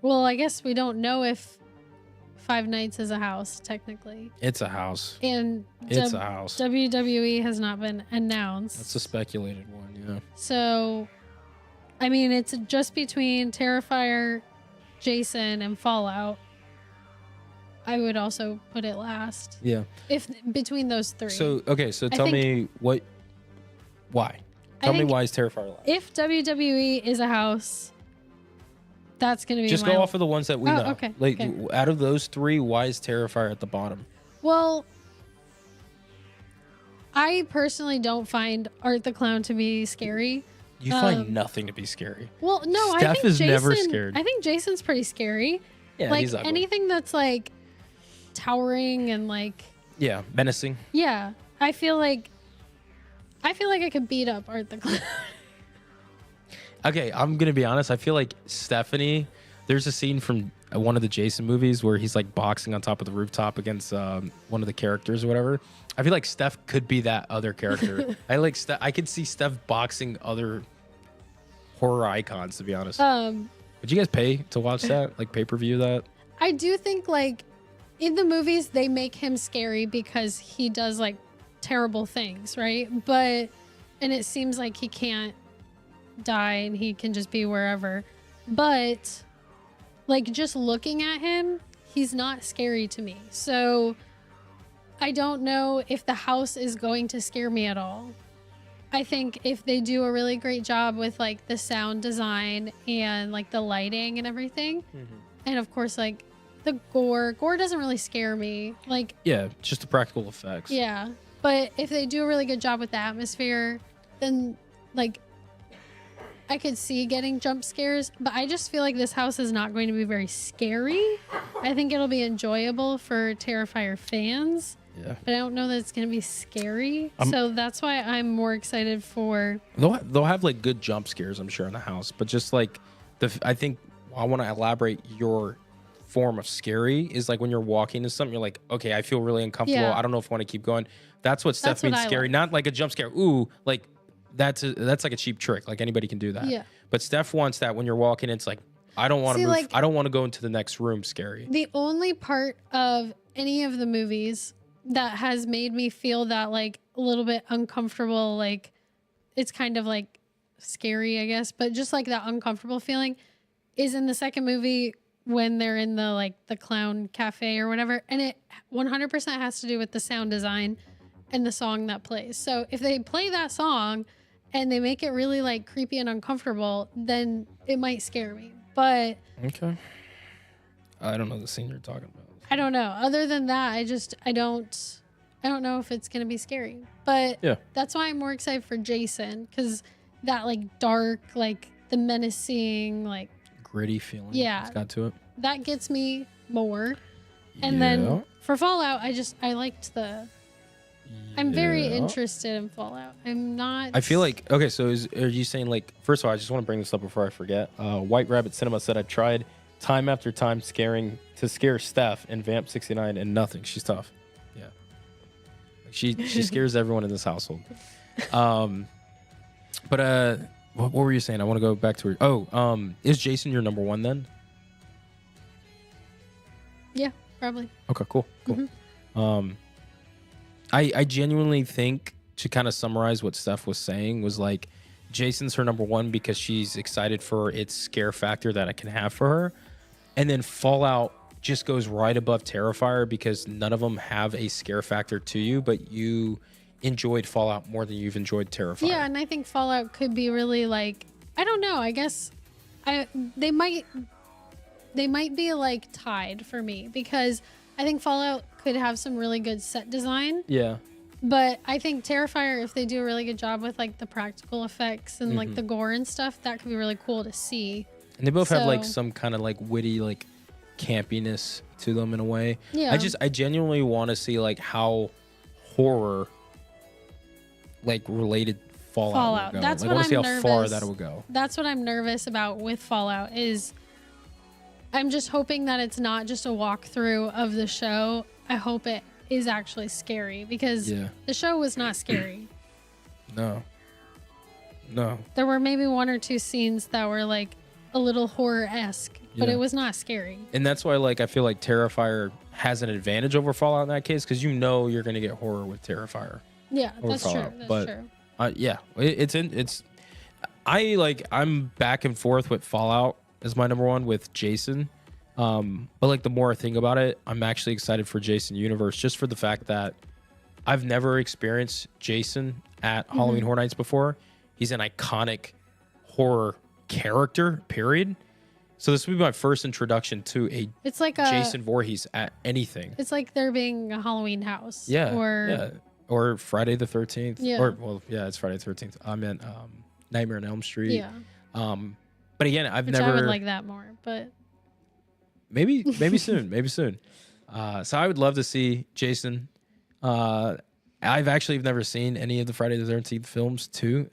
Speaker 2: Well, I guess we don't know if Five Nights is a house, technically.
Speaker 1: It's a house.
Speaker 2: And
Speaker 1: it's a house.
Speaker 2: WWE has not been announced.
Speaker 1: That's a speculated one, yeah.
Speaker 2: So, I mean, it's just between Terrifier, Jason, and Fallout. I would also put it last.
Speaker 1: Yeah.
Speaker 2: If between those three.
Speaker 1: So, okay, so tell me why? Tell me why is Terrifier last?
Speaker 2: If WWE is a house, that's going to be
Speaker 1: just go off of the ones that we know.
Speaker 2: Okay.
Speaker 1: Like,
Speaker 2: okay.
Speaker 1: out of those three, why is Terrifier at the bottom?
Speaker 2: Well, I personally don't find Art the Clown to be scary.
Speaker 1: You find nothing to be scary.
Speaker 2: Well, no, I
Speaker 1: Steph
Speaker 2: think
Speaker 1: is
Speaker 2: Jason,
Speaker 1: never scared.
Speaker 2: I think Jason's pretty scary.
Speaker 1: Yeah,
Speaker 2: like
Speaker 1: he's ugly.
Speaker 2: anything that's like towering and like
Speaker 1: Yeah, menacing.
Speaker 2: yeah, I feel like I could beat up Art the Clown.
Speaker 1: Okay, I'm gonna be honest. I feel like Stephanie. There's a scene from one of the Jason movies where he's like boxing on top of the rooftop against one of the characters or whatever. I feel like Steph could be that other character. I could see Steph boxing other horror icons. To be honest, would you guys pay to watch that? Like pay-per-view that?
Speaker 2: I do think like in the movies they make him scary because he does like terrible things, right? And it seems like he can't die and he can just be wherever. But like just looking at him, he's not scary to me. So I don't know if the house is going to scare me at all. I think if they do a really great job with like the sound design and like the lighting and everything, and of course like the gore doesn't really scare me. Like
Speaker 1: Yeah, just the practical effects.
Speaker 2: yeah, but if they do a really good job with the atmosphere, then like I could see getting jump scares, but I just feel like this house is not going to be very scary. I think it'll be enjoyable for Terrifier fans.
Speaker 1: Yeah.
Speaker 2: But I don't know that it's going to be scary. So that's why I'm more excited for...
Speaker 1: They'll have like good jump scares, I'm sure, in the house. But just like, I think I want to elaborate your form of scary is like when you're walking to something, you're like, okay, I feel really uncomfortable.
Speaker 2: Yeah.
Speaker 1: I don't know if I want to keep going. That's what Steph means scary.
Speaker 2: Like.
Speaker 1: Not like a jump scare. Ooh, like that's like a cheap trick. Like anybody can do that.
Speaker 2: Yeah.
Speaker 1: But Steph wants that when you're walking. It's like, I don't want to move.
Speaker 2: Like,
Speaker 1: I don't want to go into the next room scary.
Speaker 2: The only part of any of the movies that has made me feel that like a little bit uncomfortable, like it's kind of like scary, I guess, but just like that uncomfortable feeling is in the second movie when they're in the like the clown cafe or whatever, and it 100% has to do with the sound design and the song that plays. So if they play that song and they make it really like creepy and uncomfortable, then it might scare me. But
Speaker 1: okay, I don't know the scene you're talking about.
Speaker 2: I don't know. Other than that, I don't know if it's gonna be scary. But
Speaker 1: yeah,
Speaker 2: that's why I'm more excited for Jason, because that like dark, like the menacing, like
Speaker 1: gritty feeling.
Speaker 2: Yeah,
Speaker 1: it's got to it.
Speaker 2: That gets me more. And then for Fallout, I liked the. I'm very interested in Fallout. I'm not.
Speaker 1: I feel like okay. So are you saying like first of all, I just want to bring this up before I forget. White Rabbit Cinema said I've tried time after time to scare Steph and Vamp 69 and nothing. She's tough. Yeah. She scares everyone in this household. But what were you saying? I want to go back to her. Oh, is Jason your number one then?
Speaker 2: Yeah, probably.
Speaker 1: Okay, cool. I genuinely think, to kind of summarize what Steph was saying, was like Jason's her number one because she's excited for its scare factor that it can have for her. And then Fallout just goes right above Terrifier because none of them have a scare factor to you, but you enjoyed Fallout more than you've enjoyed Terrifier.
Speaker 2: Yeah, and I think Fallout could be really like, I don't know, I guess they might be like tied for me because I think Fallout could have some really good set design.
Speaker 1: Yeah.
Speaker 2: But I think Terrifier, if they do a really good job with like the practical effects and like the gore and stuff, that could be really cool to see.
Speaker 1: And they both have like some kind of like witty, like campiness to them in a way.
Speaker 2: Yeah.
Speaker 1: I genuinely want to see like how horror like related Fallout will go.
Speaker 2: That's
Speaker 1: like,
Speaker 2: what
Speaker 1: I want to see
Speaker 2: I'm
Speaker 1: how far
Speaker 2: nervous.
Speaker 1: that will go.
Speaker 2: That's what I'm nervous about with Fallout is I'm just hoping that it's not just a walkthrough of the show. I hope it is actually scary because the show was not scary.
Speaker 1: No.
Speaker 2: There were maybe one or two scenes that were like a little horror-esque, but it was not scary.
Speaker 1: And that's why like I feel like Terrifier has an advantage over Fallout in that case because you know you're going to get horror with Terrifier.
Speaker 2: Yeah, that's
Speaker 1: Fallout.
Speaker 2: true. That's true.
Speaker 1: Yeah, I'm back and forth with Fallout as my number one with Jason. But like the more I think about it, I'm actually excited for Jason Universe just for the fact that I've never experienced Jason at Halloween Horror Nights before. He's an iconic horror character, period. So this will be my first introduction to
Speaker 2: it's like
Speaker 1: Jason Voorhees at anything.
Speaker 2: It's like there being a Halloween house.
Speaker 1: Yeah. Or Friday the 13th.
Speaker 2: Yeah.
Speaker 1: It's Friday the 13th. I meant Nightmare on Elm Street.
Speaker 2: Yeah.
Speaker 1: But again, I
Speaker 2: would like that more, but
Speaker 1: maybe soon. So I would love to see Jason. I've actually never seen any of the Friday the 13th films too,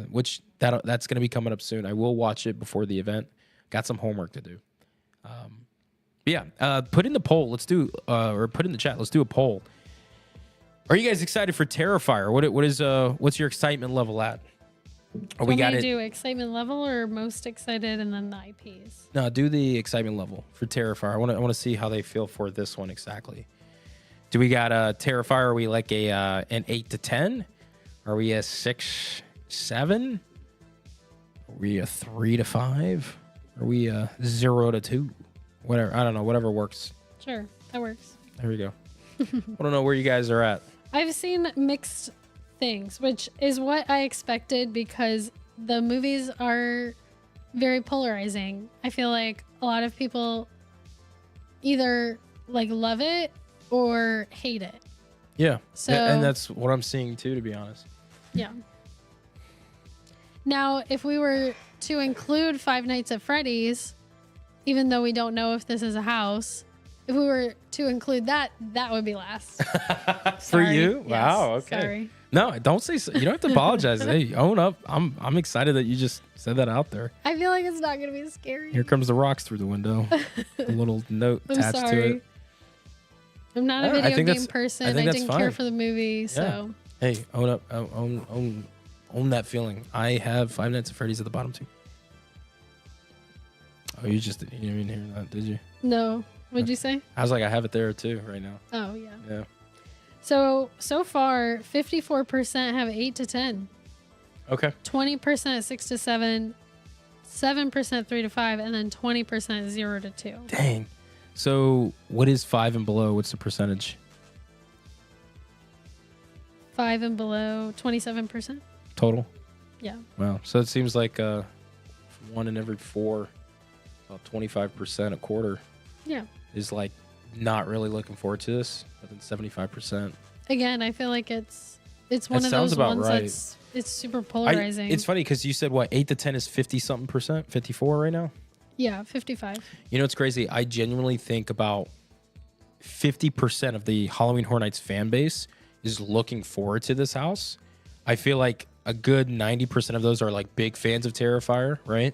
Speaker 1: which that's going to be coming up soon. I will watch it before the event. Got some homework to do. Put in the poll. Let's do or put in the chat. Let's do a poll. Are you guys excited for Terrifier? What's your excitement level at?
Speaker 2: Or we got to do excitement level or most excited and then the IPs.
Speaker 1: No, do the excitement level for Terrifier. I want to see how they feel for this one exactly. Do we got a Terrifier? Are we like an 8 to 10? Are we a 6, 7? Are we a 3 to 5? Are we a 0 to 2? Whatever. I don't know. Whatever works.
Speaker 2: Sure, that works.
Speaker 1: There we go. I don't know where you guys are at.
Speaker 2: I've seen mixed things, which is what I expected because the movies are very polarizing. I feel like a lot of people either like love it or hate it.
Speaker 1: Yeah.
Speaker 2: So,
Speaker 1: and that's what I'm seeing too, to be honest.
Speaker 2: Yeah. Now, if we were to include Five Nights at Freddy's, even though we don't know if this is a house, if we were to include that would be last.
Speaker 1: For you?
Speaker 2: Yes,
Speaker 1: wow. Okay.
Speaker 2: Sorry.
Speaker 1: No, don't say so. You don't have to apologize. Hey, own up. I'm excited that you just said that out there.
Speaker 2: I feel like it's not going to be scary.
Speaker 1: Here comes the rocks through the window. A little note attached to it.
Speaker 2: I'm not a video game person. I didn't care for the movie, so.
Speaker 1: Hey, own up. Own that feeling. I have Five Nights at Freddy's at the bottom too. Oh, you didn't even hear that, did you?
Speaker 2: No. What'd you say?
Speaker 1: I was like, I have it there too right now.
Speaker 2: Oh, yeah.
Speaker 1: Yeah.
Speaker 2: So far, 54% have 8 to 10.
Speaker 1: Okay.
Speaker 2: 20% 6 to 7, 7% 3 to 5, and then 20% 0 to 2.
Speaker 1: Dang. So what is 5 and below? What's the percentage?
Speaker 2: 5 and below, 27%.
Speaker 1: Total?
Speaker 2: Yeah.
Speaker 1: Wow. So it seems like 1 in every 4, about 25%, a quarter.
Speaker 2: Yeah.
Speaker 1: Is like not really looking forward to this, but then 75%.
Speaker 2: Again, I feel like it's one of those ones that's it's super polarizing.
Speaker 1: It's funny because you said what 8 to 10 is 50-something percent, 54 right now.
Speaker 2: Yeah, 55.
Speaker 1: You know, it's crazy. I genuinely think about 50% of the Halloween Horror Nights fan base is looking forward to this house. I feel like a good 90% of those are like big fans of Terrifier, right?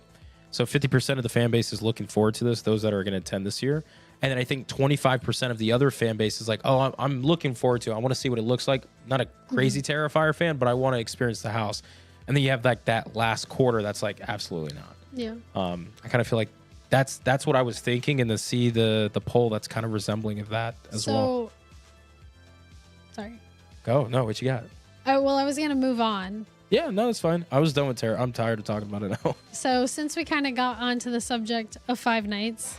Speaker 1: So 50% of the fan base is looking forward to this, those that are going to attend this year. And then I think 25% of the other fan base is like, oh, I'm looking forward to it. I want to see what it looks like. Not a crazy Terrifier fan, but I want to experience the house. And then you have like that last quarter that's like, absolutely not.
Speaker 2: Yeah.
Speaker 1: I kind of feel like that's what I was thinking, and to see the poll that's kind of resembling of that as well.
Speaker 2: Sorry.
Speaker 1: Go. No, what you got?
Speaker 2: Well, I was going to move on.
Speaker 1: Yeah, no, it's fine. I was done with Terror. I'm tired of talking about it now.
Speaker 2: So since we kind of got onto the subject of Five Nights.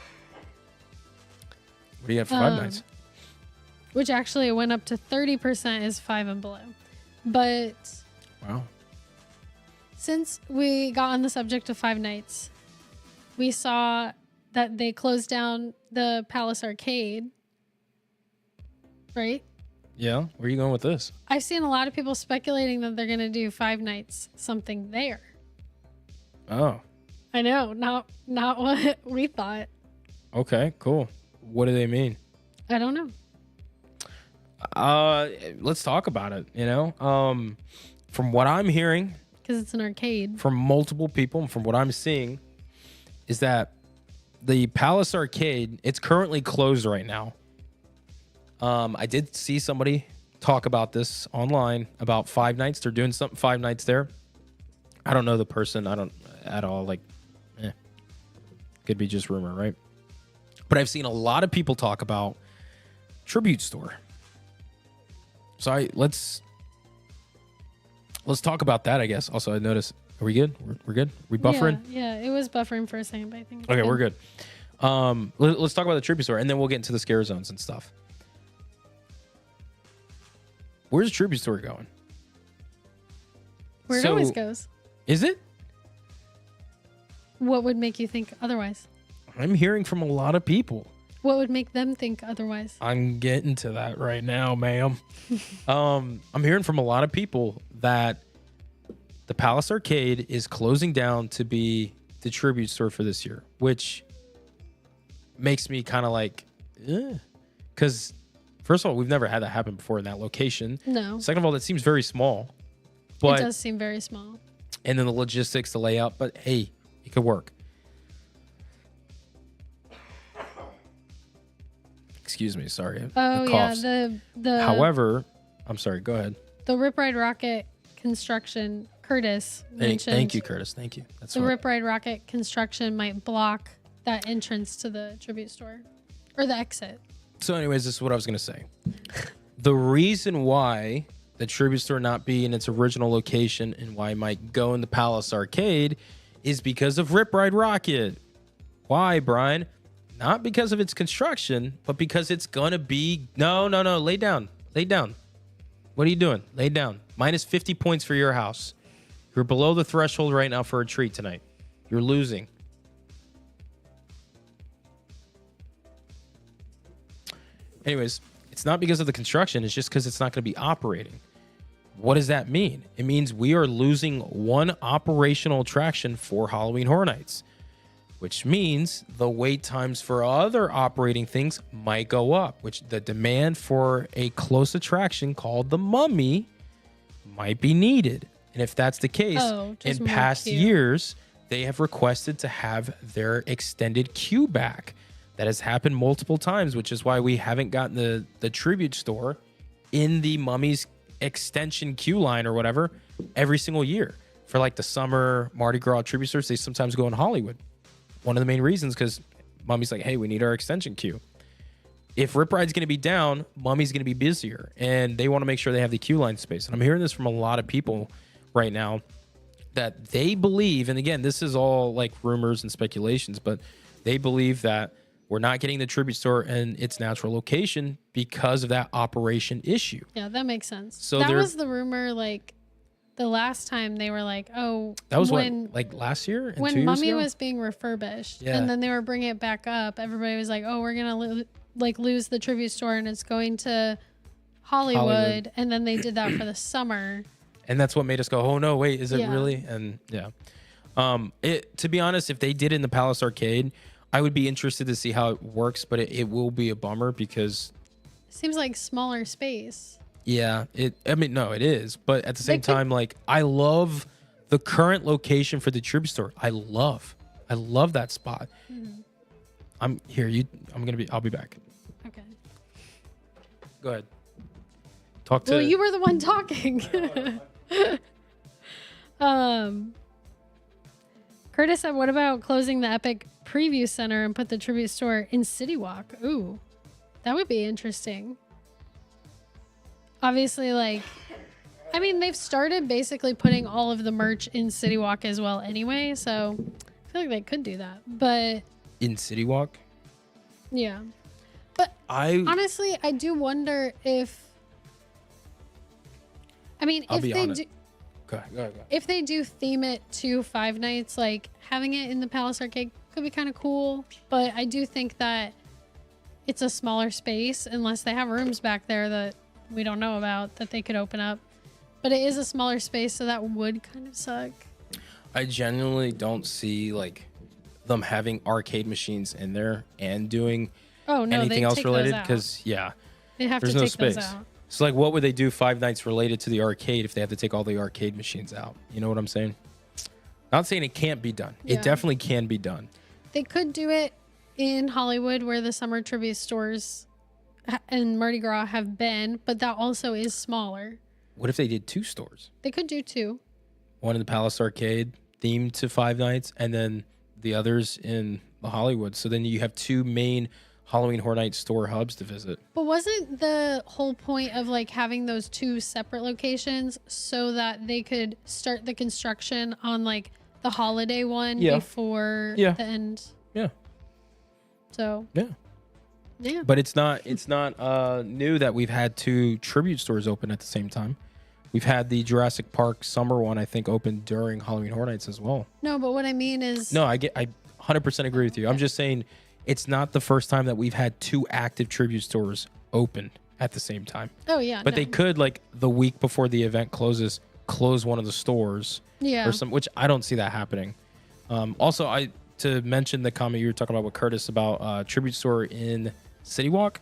Speaker 1: What do you have for Five Nights?
Speaker 2: Which actually went up to 30% is 5 and below. But
Speaker 1: wow.
Speaker 2: Since we got on the subject of Five Nights, we saw that they closed down the Palace Arcade. right?
Speaker 1: Yeah. Where are you going with this?
Speaker 2: I've seen a lot of people speculating that they're going to do 5 nights something there.
Speaker 1: Oh.
Speaker 2: I know, not what we thought.
Speaker 1: Okay. Cool. What do they mean?
Speaker 2: I don't know.
Speaker 1: Let's talk about it. From what I'm hearing,
Speaker 2: Because it's an arcade.
Speaker 1: from multiple people, and from what I'm seeing, is that the Palace Arcade, it's currently closed right now. I did see somebody talk about this online about 5 nights. They're doing something 5 nights there. I don't know the person. I don't at all. Could be just rumor, right? But I've seen a lot of people talk about Tribute Store. So let's talk about that, I guess. Also, I noticed. Are we good? We're good. We buffering?
Speaker 2: Yeah, it was buffering for a second, but I think.
Speaker 1: Okay, we're good. Let's talk about the Tribute Store, and then we'll get into the scare zones and stuff. Where's the Tribute Store going?
Speaker 2: Where it always goes.
Speaker 1: Is it?
Speaker 2: What would make you think otherwise?
Speaker 1: I'm hearing from a lot of people.
Speaker 2: What would make them think otherwise?
Speaker 1: I'm getting to that right now, ma'am. I'm hearing from a lot of people that the Palace Arcade is closing down to be the Tribute Store for this year, which makes me kind of like, because first of all, we've never had that happen before in that location.
Speaker 2: No.
Speaker 1: Second of all, that seems very small. But,
Speaker 2: it does seem very small.
Speaker 1: And then the logistics, the layout, but hey, it could work. Excuse me, sorry.
Speaker 2: Oh yeah, the.
Speaker 1: However, I'm sorry. Go ahead.
Speaker 2: The Rip Ride Rocket construction, Curtis mentioned.
Speaker 1: Thank you, Curtis. Thank you. That's
Speaker 2: the Rip Ride Rocket construction might block that entrance to the Tribute Store or the exit.
Speaker 1: So, anyways, this is what I was gonna say. The reason why the Tribute Store not be in its original location and why it might go in the Palace Arcade is because of Rip Ride Rocket. Why, Brian? Not because of its construction, but because it's gonna be no. Lay down. What are you doing? Lay down. Minus 50 points for your house. You're below the threshold right now for a treat tonight. You're losing. Anyways, it's not because of the construction. It's just because it's not going to be operating. What does that mean? It means we are losing one operational attraction for Halloween Horror Nights, which means the wait times for other operating things might go up, which the demand for a close attraction called the Mummy might be needed. And if that's the case, in past years, they have requested to have their extended queue back. That has happened multiple times, which is why we haven't gotten the Tribute Store in the Mummy's extension queue line or whatever every single year. For like the summer Mardi Gras Tribute Stores, they sometimes go in Hollywood. One of the main reasons, because Mummy's like, hey, we need our extension queue. If Rip Ride's going to be down, Mummy's going to be busier, and they want to make sure they have the queue line space. And I'm hearing this from a lot of people right now that they believe, and again, this is all like rumors and speculations, but they believe that we're not getting the Tribute Store in its natural location because of that operation issue.
Speaker 2: Yeah, that makes sense.
Speaker 1: So
Speaker 2: that was the rumor, like, the last time they were like, oh.
Speaker 1: That was like last year? And
Speaker 2: when
Speaker 1: 2 years
Speaker 2: Mummy
Speaker 1: ago?
Speaker 2: was being refurbished.
Speaker 1: Yeah.
Speaker 2: And then they were bringing it back up. Everybody was like, oh, we're going to lose the Tribute Store and it's going to Hollywood. And then they did that for the summer.
Speaker 1: And that's what made us go, oh, no, wait, is it really? And yeah. To be honest, if they did it in the Palace Arcade, I would be interested to see how it works, but it will be a bummer because
Speaker 2: it seems like smaller space.
Speaker 1: Yeah, it is, but at the same time, like, I love the current location for the Tribute Store. I love that spot. Mm-hmm. I'll be back.
Speaker 2: Okay.
Speaker 1: Go ahead.
Speaker 2: Well, you were the one talking. Curtis said, what about closing the Epic Preview Center and put the Tribute Store in City Walk? Ooh, that would be interesting. Obviously, like, I mean, they've started basically putting all of the merch in City Walk as well anyway, so I feel like they could do that. But
Speaker 1: in City Walk?
Speaker 2: Yeah. But honestly, I do wonder if, I mean, if they do...
Speaker 1: Go.
Speaker 2: If they do theme it to 5 nights, like having it in the Palace Arcade could be kind of cool. But I do think that it's a smaller space unless they have rooms back there that we don't know about that they could open up. But it is a smaller space, so that would kind of suck.
Speaker 1: I genuinely don't see like them having arcade machines in there and doing anything else related because
Speaker 2: they have
Speaker 1: there's
Speaker 2: to
Speaker 1: no
Speaker 2: take
Speaker 1: space.
Speaker 2: those out.
Speaker 1: So like, what would they do Five Nights related to the arcade if they have to take all the arcade machines out? You know what I'm saying? Not saying it can't be done.
Speaker 2: Yeah.
Speaker 1: It definitely can be done.
Speaker 2: They could do it in Hollywood where the summer trivia stores and Mardi Gras have been, but that also is smaller.
Speaker 1: What if they did 2 stores?
Speaker 2: They could do 2.
Speaker 1: One in the Palace Arcade themed to Five Nights, and then the others in the Hollywood. So then you have 2 main Halloween Horror Nights store hubs to visit.
Speaker 2: But wasn't the whole point of like having those 2 separate locations so that they could start the construction on like the holiday one before the end?
Speaker 1: Yeah.
Speaker 2: So yeah.
Speaker 1: But it's not new that we've had 2 tribute stores open at the same time. We've had the Jurassic Park summer one, I think, open during Halloween Horror Nights as well.
Speaker 2: No, but what I mean is...
Speaker 1: No, I 100% agree with you. I'm just saying it's not the first time that we've had 2 active tribute stores open at the same time.
Speaker 2: Oh, yeah.
Speaker 1: But they could, like, the week before the event closes, close one of the stores.
Speaker 2: Yeah.
Speaker 1: Or which I don't see that happening. Also, to mention the comment you were talking about with Curtis about tribute store in City Walk.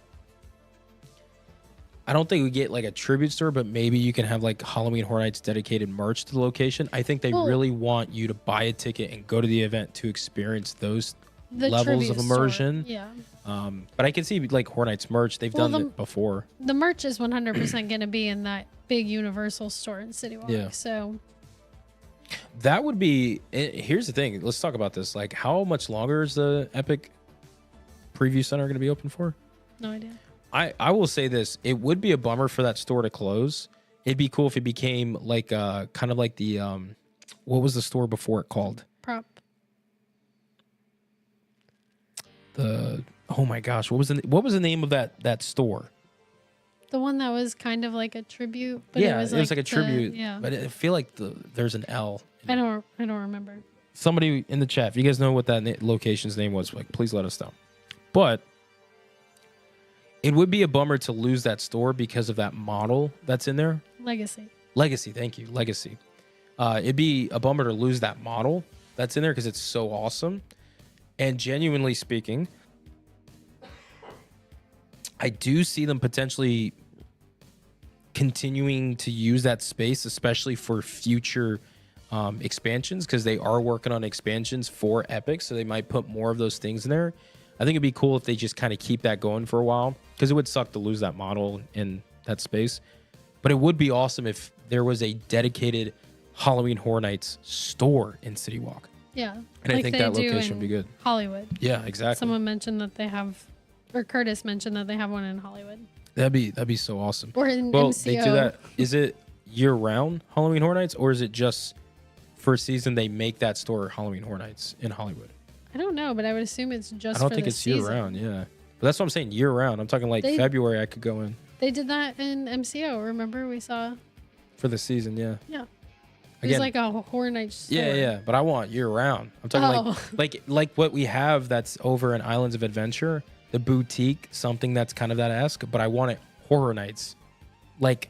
Speaker 1: I don't think we get like a tribute store, but maybe you can have like Halloween Horror Nights dedicated merch to the location. I think they really want you to buy a ticket and go to the event to experience those levels of immersion.
Speaker 2: Store. Yeah.
Speaker 1: But I can see like Horror Nights merch. They've done it before. The
Speaker 2: merch is 100% going to be in that big Universal store in City Walk. Yeah. So
Speaker 1: that would be. Here's the thing. Let's talk about this. Like, how much longer is the Epic Preview Center going to be open for?
Speaker 2: No idea.
Speaker 1: I will say this. It would be a bummer for that store to close. It'd be cool if it became like kind of like the what was the store before it called?
Speaker 2: Prop.
Speaker 1: Oh my gosh, what was the name of that store?
Speaker 2: The one that was kind of like a tribute, but
Speaker 1: it was like a tribute.
Speaker 2: Yeah.
Speaker 1: But I feel like there's an L.
Speaker 2: I don't remember.
Speaker 1: Somebody in the chat, if you guys know what that location's name was, like please let us know. But it would be a bummer to lose that store because of that model that's in there. Legacy, thank you. Legacy. It'd be a bummer to lose that model that's in there because it's so awesome. And genuinely speaking, I do see them potentially continuing to use that space, especially for future expansions, because they are working on expansions for Epic, so they might put more of those things in there. I think it'd be cool if they just kind of keep that going for a while, because it would suck to lose that model in that space. But it would be awesome if there was a dedicated Halloween Horror Nights store in City Walk.
Speaker 2: Yeah.
Speaker 1: And I think that location would be good.
Speaker 2: Hollywood.
Speaker 1: Yeah, exactly.
Speaker 2: Someone mentioned that they have, or Curtis mentioned that they have one in Hollywood.
Speaker 1: That'd be so awesome.
Speaker 2: Or in
Speaker 1: MCO. They do that. Is it year-round Halloween Horror Nights, or is it just for a season they make that store Halloween Horror Nights in Hollywood?
Speaker 2: I don't know, but I would assume it's just
Speaker 1: I don't think it's year-round, yeah. But that's what I'm saying, year-round. I'm talking like February I could go in.
Speaker 2: They did that in MCO, remember? We saw...
Speaker 1: For the season, yeah.
Speaker 2: Yeah. It was like a Horror Nights store.
Speaker 1: Yeah, but I want year-round. I'm talking like what we have that's over in Islands of Adventure, the boutique, something that's kind of that esque, but I want it Horror Nights. Like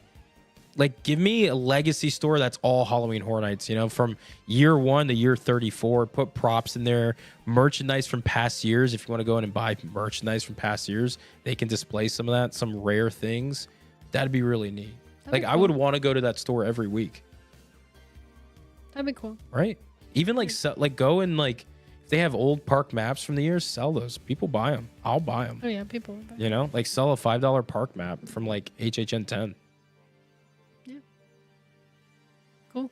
Speaker 1: give me a legacy store that's all Halloween Horror Nights, you know, from year 1 to year 34. Put props in there, merchandise from past years. If you want to go in and buy merchandise from past years, they can display some of that, some rare things. That'd be really neat. Like, cool. I would want to go to that store every week.
Speaker 2: That'd be cool.
Speaker 1: Right? Even go and if they have old park maps from the years, sell those. People buy them. I'll buy them.
Speaker 2: Oh yeah, people will buy them.
Speaker 1: You know, like sell a $5 park map from like HHN 10.
Speaker 2: Yeah. Cool.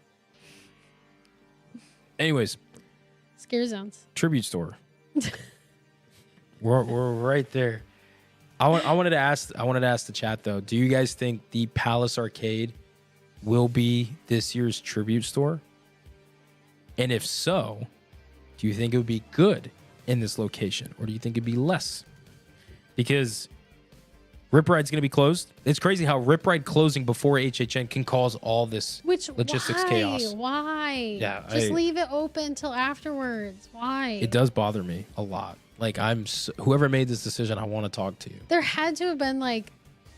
Speaker 1: Anyways.
Speaker 2: Scarezones.
Speaker 1: Tribute store. we're right there. I wanted to ask the chat though. Do you guys think the Palace Arcade will be this year's tribute store? And if so, do you think it would be good in this location, or do you think it'd be less? Because Rip Ride's going to be closed. It's crazy how Rip Ride closing before HHN can cause all this logistics chaos.
Speaker 2: Why?
Speaker 1: Yeah,
Speaker 2: just leave it open till afterwards. Why?
Speaker 1: It does bother me a lot. Like whoever made this decision, I want to talk to.
Speaker 2: There had to have been like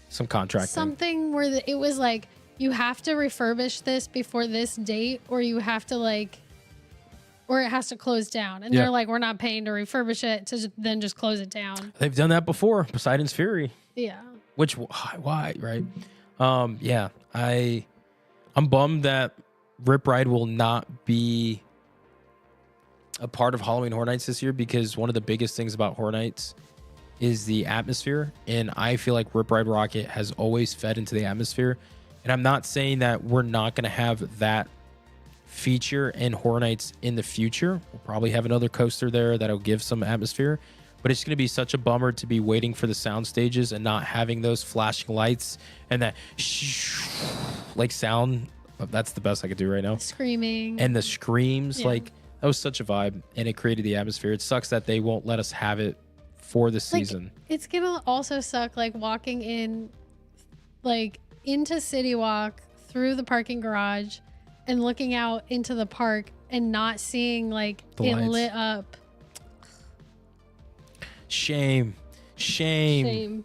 Speaker 1: some contract
Speaker 2: something where it was like you have to refurbish this before this date, or you have to like, or it has to close down. And they're like, we're not paying to refurbish it to then just close it down.
Speaker 1: They've done that before. Poseidon's Fury.
Speaker 2: Yeah.
Speaker 1: Which why right? Yeah. I'm bummed that Rip Ride will not be a part of Halloween Horror Nights this year, because one of the biggest things about Horror Nights is the atmosphere, and I feel like Rip Ride Rocket has always fed into the atmosphere. And I'm not saying that we're not going to have that feature in Horror Nights in the future. We'll probably have another coaster there that'll give some atmosphere, but it's going to be such a bummer to be waiting for the sound stages and not having those flashing lights and that like sound. That's the best I could do right now.
Speaker 2: Screaming.
Speaker 1: And the screams, like that was such a vibe, and it created the atmosphere. It sucks that they won't let us have it for the season.
Speaker 2: It's going to also suck like walking in like into City Walk through the parking garage and looking out into the park and not seeing like it lit up. Shame.
Speaker 1: Should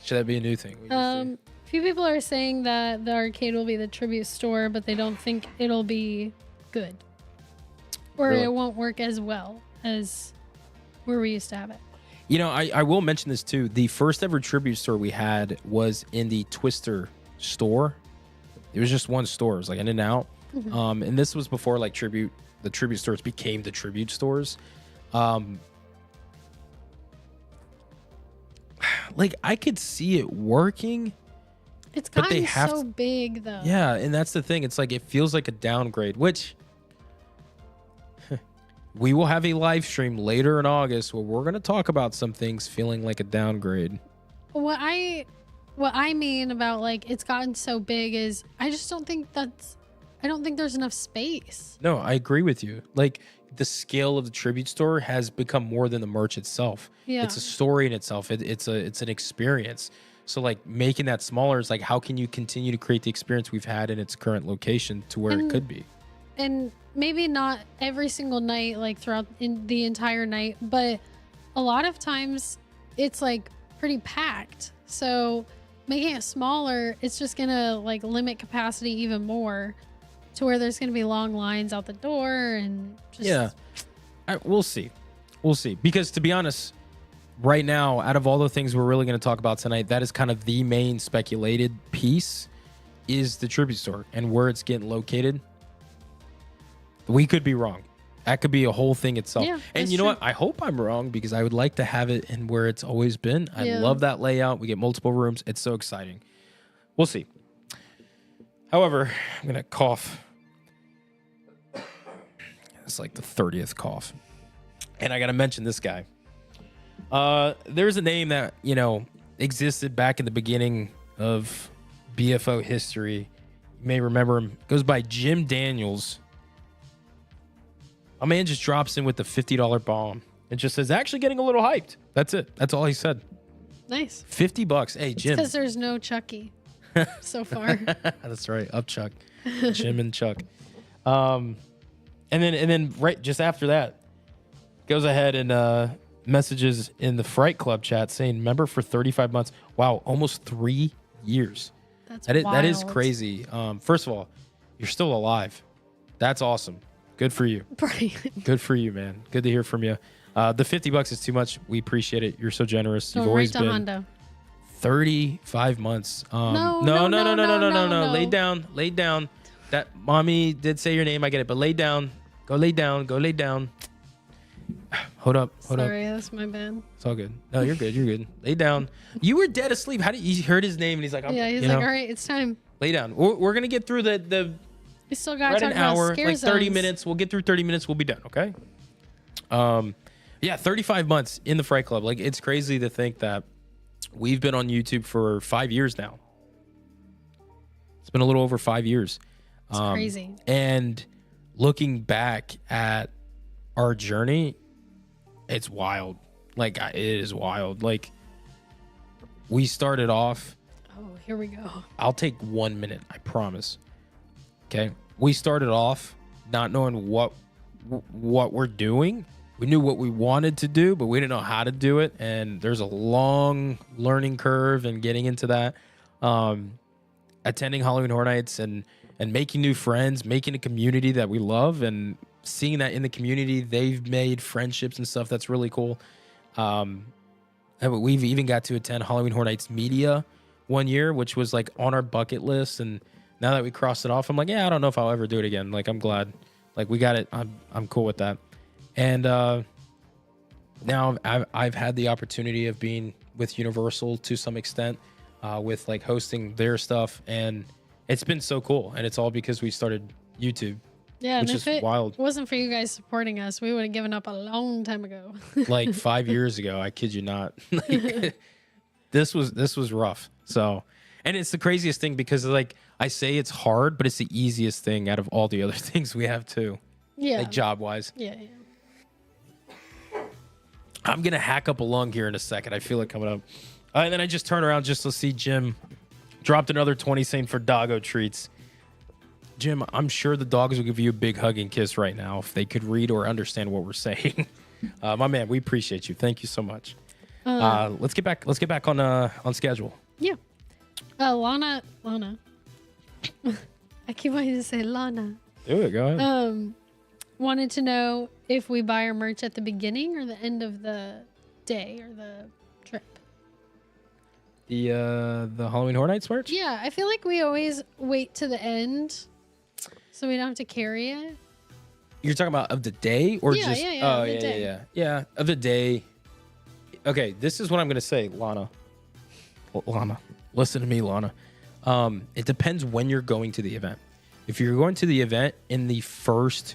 Speaker 1: that be a new thing?
Speaker 2: A few people are saying that the arcade will be the tribute store, but they don't think it'll be good, or it won't work as well as where we used to have it.
Speaker 1: You know, I will mention this too. The first ever tribute store we had was in the Twister store. It was just one store. It was like in and out. Mm-hmm. And this was before like the tribute stores became the tribute stores. Like I could see it working.
Speaker 2: It's gotten so big though.
Speaker 1: Yeah, and that's the thing. It's like it feels like a downgrade, which we will have a live stream later in August where we're going to talk about some things feeling like a downgrade.
Speaker 2: What I mean about like it's gotten so big is I don't think there's enough space.
Speaker 1: No, I agree with you. Like the scale of the tribute store has become more than the merch itself. Yeah. It's a story in itself. It's an experience. So like making that smaller is like, how can you continue to create the experience we've had in its current location to where it could be? And
Speaker 2: maybe not every single night, like throughout the entire night, but a lot of times it's like pretty packed. So making it smaller, it's just gonna like limit capacity even more to where there's gonna be long lines out the door and just
Speaker 1: we'll see. Because to be honest, right now, out of all the things we're really going to talk about tonight, that is kind of the main speculated piece is the tribute store and where it's getting located. We could be wrong. That could be a whole thing itself. Yeah, and you know what? I hope I'm wrong because I would like to have it in where it's always been. I love that layout. We get multiple rooms. It's so exciting. We'll see. However, I'm going to cough. It's like the 30th cough. And I got to mention this guy. There's a name that, existed back in the beginning of BFO history. You may remember him. Goes by Jim Daniels. A man just drops in with the $50 bomb. It just says, actually getting a little hyped. That's it. That's all he said.
Speaker 2: Nice.
Speaker 1: $50. Hey, Jim.
Speaker 2: Because there's no Chucky so far.
Speaker 1: That's right. Up Chuck. Jim and Chuck. And then right just after that, goes ahead and messages in the Fright Club chat saying, member for 35 months. Wow, almost 3 years. That is crazy. First of all, you're still alive. That's awesome. Good for you. Good for you, man. Good to hear from you. The $50 is too much. We appreciate it. You're so generous. You've always been.
Speaker 2: Hondo.
Speaker 1: 35 months. No. Lay down. That mommy did say your name. I get it, but lay down. Go lay down. Hold up.
Speaker 2: Sorry, that's my bad.
Speaker 1: It's all good. No, you're good. Lay down. You were dead asleep. How did you heard his name and he's like,
Speaker 2: he's like, all right, it's time.
Speaker 1: Lay down. We're gonna get through the.
Speaker 2: We still got an hour,
Speaker 1: like 30 minutes. We'll get through 30 minutes. We'll be done. Okay. 35 months in the Fright Club. Like it's crazy to think that we've been on YouTube for 5 years now. It's been a little over 5 years.
Speaker 2: It's crazy.
Speaker 1: And looking back at our journey, it's wild. Like it is wild. Like we started off.
Speaker 2: Oh, here we go.
Speaker 1: I'll take 1 minute, I promise. Okay, we started off not knowing what we're doing. We knew what we wanted to do, but we didn't know how to do it. And there's a long learning curve and getting into that. Attending Halloween Horror Nights and making new friends, making a community that we love, and seeing that in the community they've made friendships and stuff. That's really cool. And we've even got to attend Halloween Horror Nights Media one year, which was like on our bucket list. And now that we crossed it off, I'm like, yeah, I don't know if I'll ever do it again. Like, I'm glad, like, we got it. I'm cool with that. And now I've had the opportunity of being with Universal to some extent, with like hosting their stuff, and it's been so cool. And it's all because we started YouTube.
Speaker 2: Yeah,
Speaker 1: which
Speaker 2: and
Speaker 1: is
Speaker 2: if it
Speaker 1: wild.
Speaker 2: wasn't for you guys supporting us, we would have given up a long time ago.
Speaker 1: Like 5 years ago, I kid you not. Like, this was rough. So, and it's the craziest thing because like I say it's hard, but it's the easiest thing out of all the other things we have too.
Speaker 2: Yeah.
Speaker 1: Like job wise.
Speaker 2: Yeah.
Speaker 1: I'm gonna hack up a lung here in a second. I feel it coming up. And then I just turn around just to see Jim dropped another 20 saying for doggo treats. Jim, I'm sure the dogs will give you a big hug and kiss right now if they could read or understand what we're saying. My man, we appreciate you. Thank you so much. Let's get back on schedule.
Speaker 2: Yeah. Lana. I keep wanting to say Lana.
Speaker 1: Do it. Go ahead.
Speaker 2: Wanted to know if we buy our merch at the beginning or the end of the day or the trip.
Speaker 1: The Halloween Horror Nights merch?
Speaker 2: Yeah, I feel like we always wait to the end so we don't have to carry it.
Speaker 1: You're talking about of the day or just
Speaker 2: of the day.
Speaker 1: Yeah, of the day. Okay, this is what I'm gonna say, Lana. Listen to me, Lana. It depends when you're going to the event. If you're going to the event in the first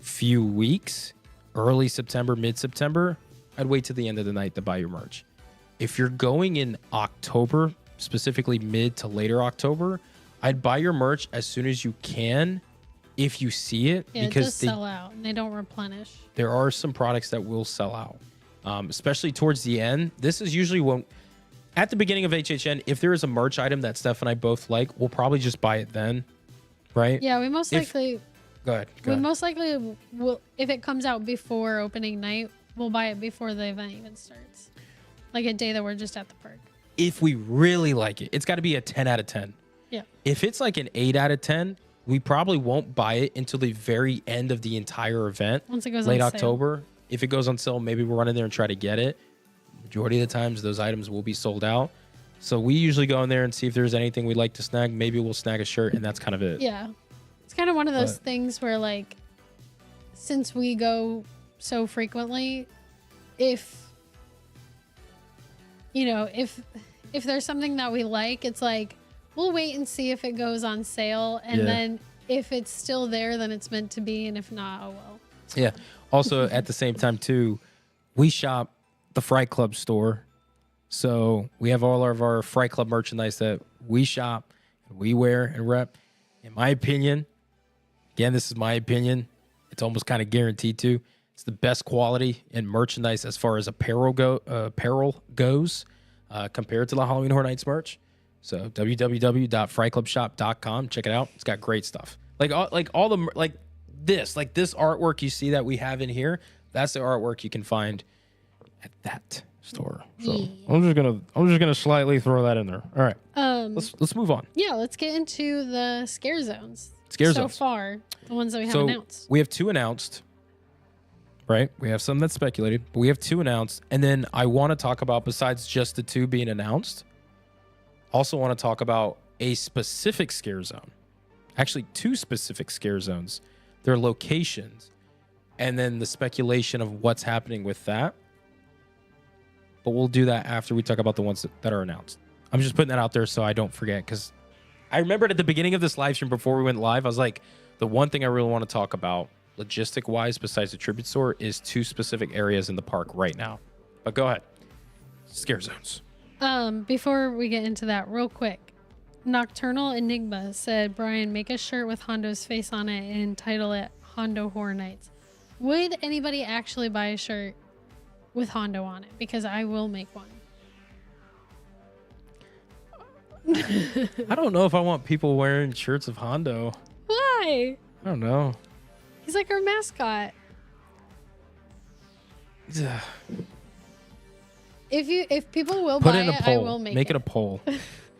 Speaker 1: few weeks, early September, mid-September, I'd wait to the end of the night to buy your merch. If you're going in October, specifically mid to later October, I'd buy your merch as soon as you can if you see it.
Speaker 2: Yeah,
Speaker 1: because
Speaker 2: it does sell out and they don't replenish.
Speaker 1: There are some products that will sell out, especially towards the end. This is usually when, at the beginning of HHN, if there is a merch item that Steph and I both like, we'll probably just buy it then, right?
Speaker 2: Yeah, we most likely...
Speaker 1: Go ahead.
Speaker 2: Most likely will, if it comes out before opening night, we'll buy it before the event even starts. Like a day that we're just at the park.
Speaker 1: If we really like it, it's got to be a 10 out of 10.
Speaker 2: Yeah.
Speaker 1: If it's like an 8 out of 10, we probably won't buy it until the very end of the entire event.
Speaker 2: Once it goes
Speaker 1: late
Speaker 2: on sale.
Speaker 1: October. If it goes on sale, maybe we'll run in there and try to get it. Majority of the times, those items will be sold out. So we usually go in there and see if there's anything we'd like to snag. Maybe we'll snag a shirt, and that's kind of it.
Speaker 2: Yeah. It's kind of one of those things where, like, since we go so frequently, if there's something that we like, it's like, we'll wait and see if it goes on sale. And then if it's still there, then it's meant to be. And if not, oh well.
Speaker 1: Yeah. Also, at the same time, too, we shop the Fright Club store. So we have all of our Fright Club merchandise that we shop, and we wear and rep. In my opinion, again, this is my opinion, it's almost kind of guaranteed to. It's the best quality in merchandise as far as apparel goes compared to the Halloween Horror Nights merch. So www.frightclubshop.com. Check it out. It's got great stuff. Like this artwork you see that we have in here. That's the artwork you can find at that store. So I'm just gonna slightly throw that in there. All right. Let's move on.
Speaker 2: Yeah, let's get into the scare zones.
Speaker 1: Scare
Speaker 2: so
Speaker 1: zones.
Speaker 2: far, the ones that we have announced.
Speaker 1: We have 2 announced. Right? We have some that's speculated, but we have 2 announced. And then I want to talk about, besides just the 2 being announced, also want to talk about a specific scare zone. Actually, 2 specific scare zones. Their locations. And then the speculation of what's happening with that. But we'll do that after we talk about the ones that are announced. I'm just putting that out there so I don't forget, because I remembered at the beginning of this live stream before we went live, I was like, the one thing I really want to talk about logistic wise besides the tribute store is 2 specific areas in the park right now. But go ahead. Scare zones.
Speaker 2: Before we get into that, real quick, Nocturnal Enigma said, Brian, make a shirt with Hondo's face on it and title it Hondo Horror Nights. Would anybody actually buy a shirt with Hondo on it? Because I will make one.
Speaker 1: I don't know if I want people wearing shirts of Hondo.
Speaker 2: Why?
Speaker 1: I don't know.
Speaker 2: He's like our mascot. If people will
Speaker 1: Put
Speaker 2: buy
Speaker 1: in a
Speaker 2: it,
Speaker 1: poll.
Speaker 2: I will make
Speaker 1: it a poll.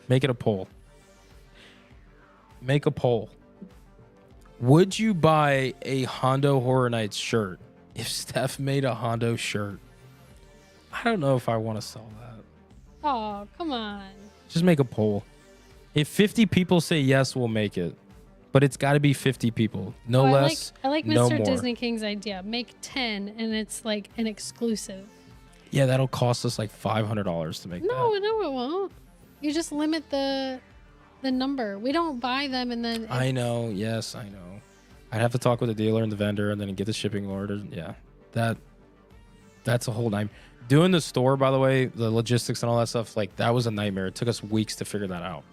Speaker 1: Make it a poll. Make a poll. Would you buy a Hondo Horror Nights shirt if Steph made a Hondo shirt? I don't know if I want to sell that.
Speaker 2: Oh, come on.
Speaker 1: Just make a poll. If 50 people say yes, we'll make it. But it's got to be 50 people. No less,
Speaker 2: I like
Speaker 1: no
Speaker 2: Mr.
Speaker 1: more.
Speaker 2: Disney King's idea. Make 10 and it's like an exclusive.
Speaker 1: Yeah, that'll cost us like $500 to make that.
Speaker 2: No, it won't. You just limit the number. We don't buy them and then
Speaker 1: I know. Yes, I know. I'd have to talk with the dealer and the vendor and then get the shipping order. Yeah, that's a whole nightmare. Doing the store, by the way, the logistics and all that stuff, like that was a nightmare. It took us weeks to figure that out.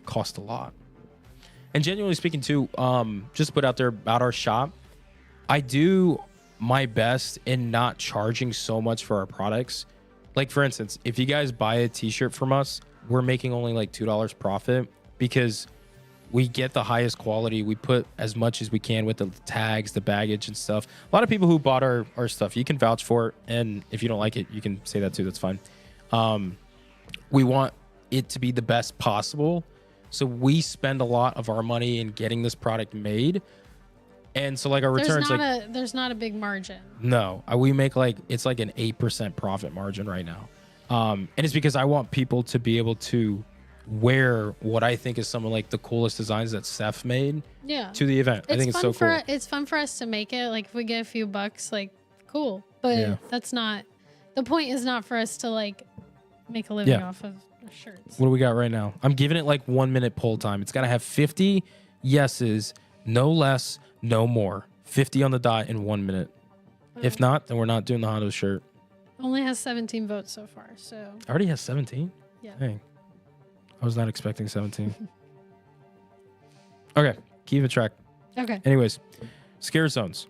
Speaker 1: Cost a lot. And genuinely speaking too, just put out there about our shop, I do my best in not charging so much for our products. Like for instance, if you guys buy a t-shirt from us, we're making only like $2 profit because we get the highest quality. We put as much as we can with the tags, the baggage and stuff. A lot of people who bought our stuff, you can vouch for it. And if you don't like it, you can say that too. That's fine. We want it to be the best possible. So we spend a lot of our money in getting this product made. And so like our returns,
Speaker 2: there's not a big margin.
Speaker 1: No, we make it's like an 8% profit margin right now. And it's because I want people to be able to wear what I think is some of like the coolest designs that Steph made to the event. I think it's so cool.
Speaker 2: It's fun for us to make it. Like if we get a few bucks, like cool. But that's not, the point is not for us to like make a living off of shirts.
Speaker 1: What do we got right now? I'm giving it like 1 minute poll time. It's got to have 50 yeses, no less, no more. 50 on the dot in 1 minute. If not, then we're not doing the Hondo shirt.
Speaker 2: Only has 17 votes so far, so.
Speaker 1: Already has 17?
Speaker 2: Yeah.
Speaker 1: Dang. I was not expecting 17. Okay, keep a track.
Speaker 2: Okay.
Speaker 1: Anyways, Scarezones.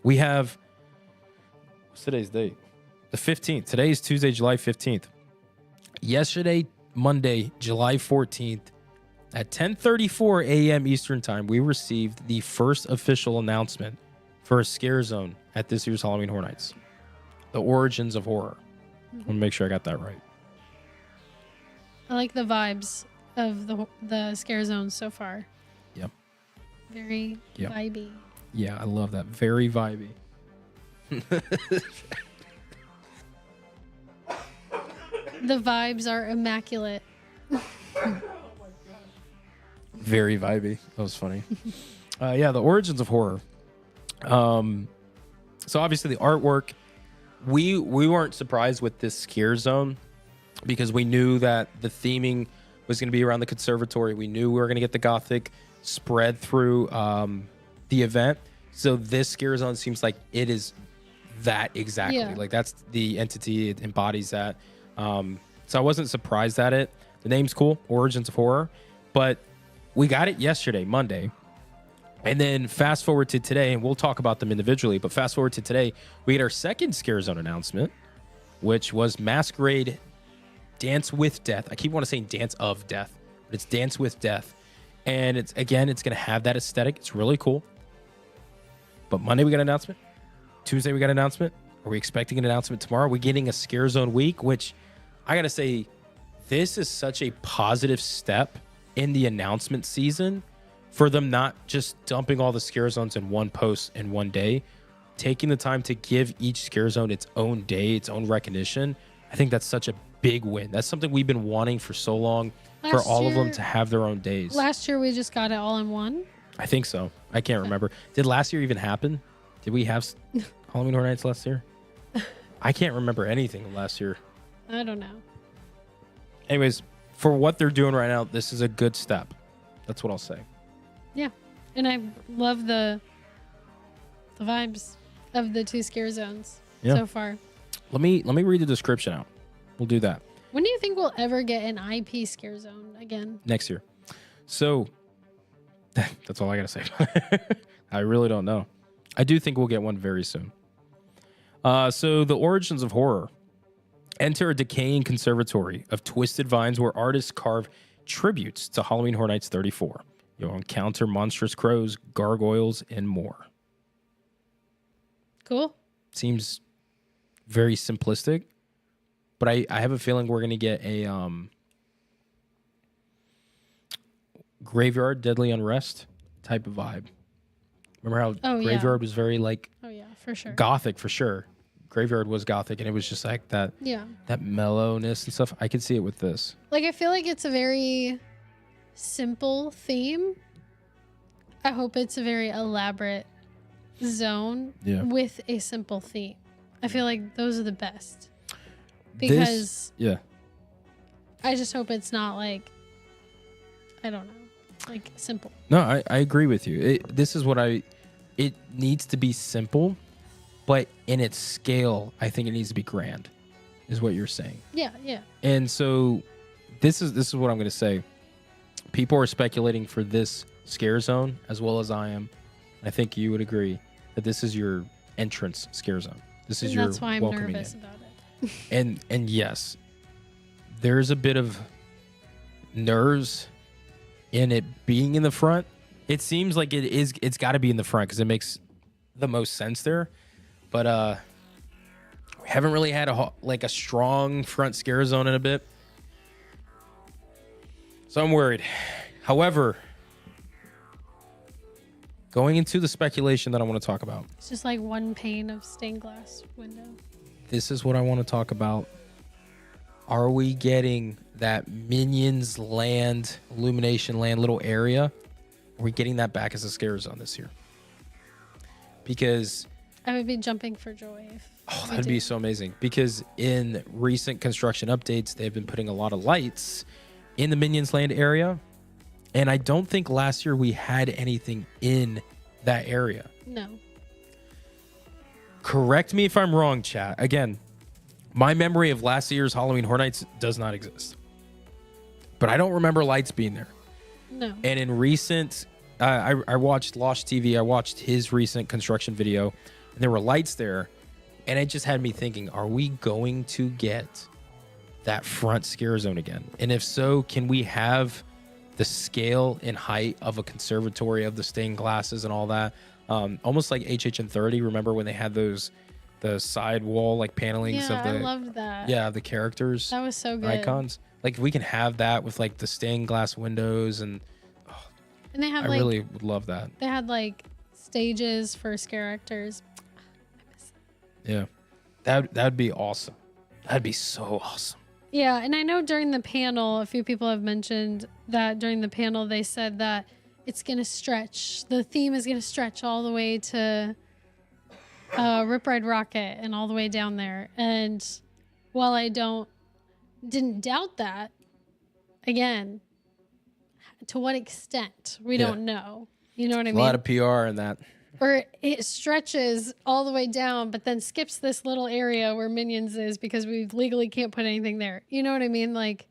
Speaker 1: We have, what's today's date? The 15th. Today is Tuesday, July 15th. Yesterday, Monday, July 14th, at 10:34 a.m. Eastern Time, we received the first official announcement for a Scare Zone at this year's Halloween Horror Nights. The Origins of Horror. I want to make sure I got that right.
Speaker 2: I like the vibes of the Scare Zones so far.
Speaker 1: Yep.
Speaker 2: Very vibey.
Speaker 1: Yeah, I love that. Very vibey.
Speaker 2: The vibes are immaculate.
Speaker 1: Very vibey. That was funny. The Origins of Horror. So obviously the artwork, we weren't surprised with this Scare Zone because we knew that the theming was going to be around the conservatory. We knew we were going to get the Gothic spread through the event. So this Scare Zone seems like it is that exactly.
Speaker 2: Yeah.
Speaker 1: Like that's the entity. It embodies that. So I wasn't surprised at it. The name's cool, Origins of Horror. But we got it yesterday, Monday. And then fast forward to today, and we'll talk about them individually, but fast forward to today, we had our second Scare Zone announcement, which was Masquerade Dance with Death. I keep wanting to say Dance of Death, but it's Dance with Death. And it's going to have that aesthetic. It's really cool. But Monday we got an announcement. Tuesday we got an announcement. Are we expecting an announcement tomorrow? Are we getting a Scare Zone week? Which I got to say, this is such a positive step in the announcement season for them not just dumping all the Scare Zones in one post in one day, taking the time to give each Scare Zone its own day, its own recognition. I think that's such a big win. That's something we've been wanting for so long, for all of them to have their own days.
Speaker 2: Last year we just got it all in one.
Speaker 1: I think so. I can't remember. Did last year even happen? Did we have Halloween Horror Nights last year? I can't remember anything last year.
Speaker 2: I don't know.
Speaker 1: Anyways, for what they're doing right now, this is a good step. That's what I'll say.
Speaker 2: Yeah. And I love the vibes of the two Scare Zones so far.
Speaker 1: Let me read the description out. We'll do that.
Speaker 2: When do you think we'll ever get an IP Scare Zone again?
Speaker 1: Next year. So that's all I got to say. I really don't know. I do think we'll get one very soon. So the Origins of Horror. Enter a decaying conservatory of twisted vines where artists carve tributes to Halloween Horror Nights 34. You'll encounter monstrous crows, gargoyles, and more.
Speaker 2: Cool.
Speaker 1: Seems very simplistic, but I have a feeling we're going to get a Graveyard Deadly Unrest type of vibe. Remember how Graveyard was very like
Speaker 2: for sure.
Speaker 1: gothic for sure. Graveyard was gothic, and it was just like that that mellowness and stuff. I could see it with this.
Speaker 2: Like, I feel like it's a very simple theme. I hope it's a very elaborate zone with a simple theme. I feel like those are the best. Because I just hope it's not like, I don't know, like simple.
Speaker 1: No, I agree with you. It needs to be simple, but in its scale, I think it needs to be grand, is what you're saying.
Speaker 2: Yeah.
Speaker 1: And so this is what I'm going to say. People are speculating for this scare zone as well as I am. I think you would agree that this is your entrance scare zone. This is
Speaker 2: that's why I'm
Speaker 1: welcoming
Speaker 2: nervous
Speaker 1: in.
Speaker 2: about it.
Speaker 1: And yes, there's a bit of nerves in it being in the front. It seems like it's got to be in the front because it makes the most sense there. But we haven't really had a strong front scare zone in a bit. So I'm worried. However, going into the speculation that I want to talk about.
Speaker 2: It's just like one pane of stained glass window.
Speaker 1: This is what I want to talk about. Are we getting that Minions Land, Illumination Land little area? Are we getting that back as a scare zone this year? Because
Speaker 2: I would be jumping for joy.
Speaker 1: That'd be so amazing. Because in recent construction updates, they've been putting a lot of lights in the Minions Land area. And I don't think last year we had anything in that area.
Speaker 2: No.
Speaker 1: Correct me if I'm wrong, chat. Again, my memory of last year's Halloween Horror Nights does not exist. But I don't remember lights being there.
Speaker 2: No.
Speaker 1: And in recent, I watched Lost TV. I watched his recent construction video, and there were lights there. And it just had me thinking, are we going to get that front scare zone again? And if so, can we have the scale and height of a conservatory of the stained glasses and all that? Almost like HHN30. Remember when they had the side wall like panelings of the
Speaker 2: I loved that.
Speaker 1: Yeah, the characters.
Speaker 2: That was so good.
Speaker 1: Icons. Like if we can have that with like the stained glass windows and
Speaker 2: they have
Speaker 1: I really would love that.
Speaker 2: They had like stages for scare actors. I miss that.
Speaker 1: Yeah. That'd be awesome. That'd be so awesome.
Speaker 2: Yeah, and I know during the panel, a few people have mentioned that during the panel they said that it's going to stretch. The theme is going to stretch all the way to Rip Ride Rocket and all the way down there. And while I didn't doubt that, again, to what extent, we don't know. You know what I mean?
Speaker 1: A lot of PR in that.
Speaker 2: Or it stretches all the way down, but then skips this little area where Minions is because we legally can't put anything there. You know what I mean? Like,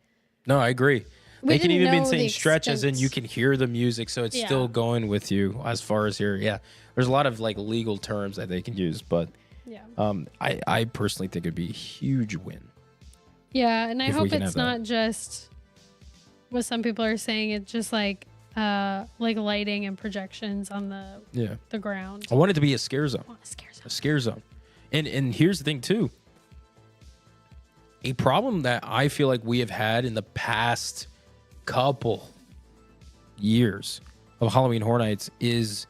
Speaker 1: no, I agree. They can even be saying stretch as in you can hear the music, so it's still going with you as far as here. Yeah, there's a lot of like legal terms that they can use, but I personally think it'd be a huge win.
Speaker 2: Yeah, and I hope it's not just what some people are saying. It's just like lighting and projections on the ground.
Speaker 1: I want it to be a scare zone.
Speaker 2: A scare zone.
Speaker 1: And here's the thing too. A problem that I feel like we have had in the past couple years of Halloween Horror Nights is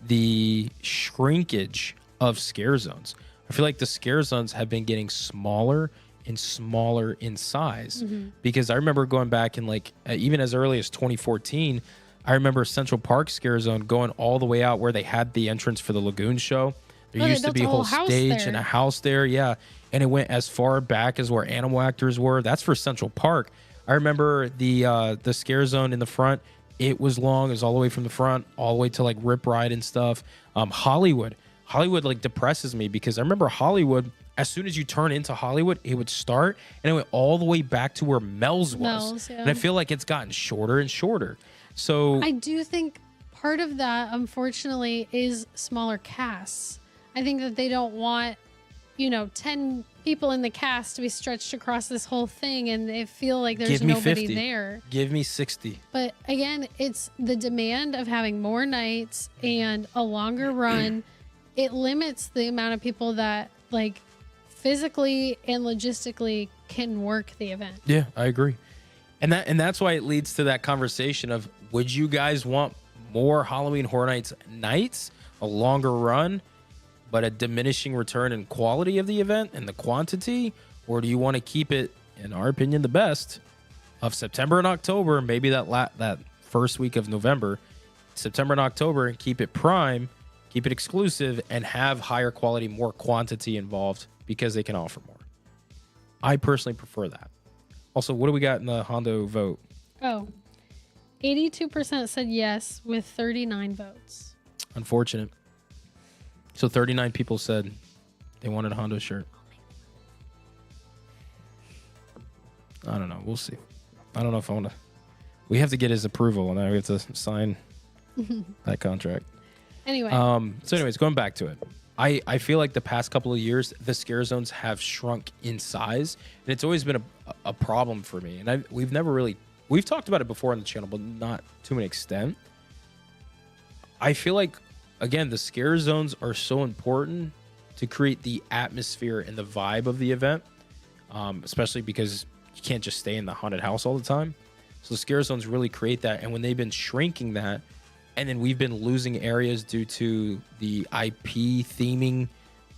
Speaker 1: the shrinkage of scare zones. I feel like the scare zones have been getting smaller and smaller in size because I remember going back in like even as early as 2014, I remember Central Park Scare Zone going all the way out where they had the entrance for the Lagoon show. There used to be a whole stage and a house there. Yeah. And it went as far back as where animal actors were. That's for Central Park. I remember the Scare Zone in the front. It was long. It was all the way from the front, all the way to like Rip Ride and stuff. Hollywood like depresses me because I remember Hollywood, as soon as you turn into Hollywood, it would start and it went all the way back to where Mel's was.
Speaker 2: Yeah.
Speaker 1: And I feel like it's gotten shorter and shorter. So
Speaker 2: I do think part of that, unfortunately, is smaller casts. I think that they don't want, 10 people in the cast to be stretched across this whole thing and they feel like there's
Speaker 1: Give me
Speaker 2: nobody
Speaker 1: 50.
Speaker 2: there.
Speaker 1: Give me 60.
Speaker 2: But again, it's the demand of having more nights and a longer run. It limits the amount of people that like physically and logistically can work the event.
Speaker 1: Yeah, I agree. And that's why it leads to that conversation of, would you guys want more Halloween Horror Nights nights, a longer run, but a diminishing return in quality of the event and the quantity? Or do you want to keep it, in our opinion, the best of September and October, maybe that first week of November, September and October, and keep it prime, keep it exclusive, and have higher quality, more quantity involved because they can offer more. I personally prefer that. Also, what do we got in the Hondo vote?
Speaker 2: 82% said yes with 39 votes.
Speaker 1: Unfortunate. So 39 people said they wanted a Hondo shirt. I don't know. We'll see. I don't know if I want to. We have to get his approval, and then we have to sign that contract.
Speaker 2: Anyway.
Speaker 1: So anyways, going back to it. I feel like the past couple of years, the scare zones have shrunk in size, and it's always been a problem for me. And we've talked about it before on the channel, but not to an extent. I feel like, again, the scare zones are so important to create the atmosphere and the vibe of the event, especially because you can't just stay in the haunted house all the time. So the scare zones really create that. And when they've been shrinking that, and then we've been losing areas due to the IP theming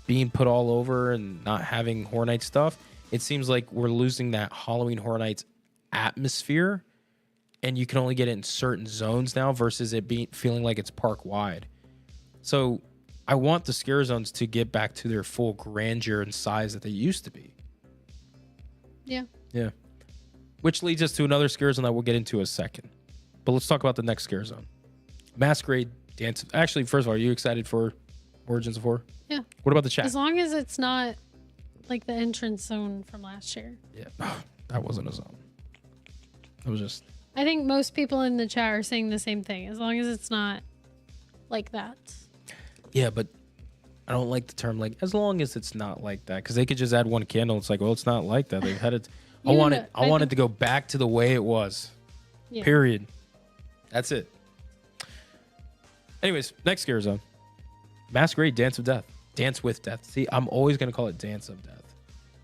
Speaker 1: being put all over and not having Horror Nights stuff, it seems like we're losing that Halloween Horror Nights atmosphere, and you can only get it in certain zones now versus it feeling like it's park wide. So I want the scare zones to get back to their full grandeur and size that they used to be.
Speaker 2: Yeah.
Speaker 1: Yeah. Which leads us to another scare zone that we'll get into in a second. But let's talk about the next scare zone. Masquerade Dance. Actually, first of all, are you excited for Origins of Horror?
Speaker 2: Yeah.
Speaker 1: What about the chat?
Speaker 2: As long as it's not like the entrance zone from last year.
Speaker 1: Yeah. That wasn't a zone. That was just...
Speaker 2: I think most people in the chat are saying the same thing. As long as it's not like that.
Speaker 1: Yeah, but I don't like the term like, as long as it's not like that. Because they could just add one candle. It's like, well, it's not like that. They've had it... I want it to go back to the way it was. Yeah. Period. That's it. Anyways, next scare zone. Masquerade Dance of Death. Dance with Death. See, I'm always going to call it Dance of Death.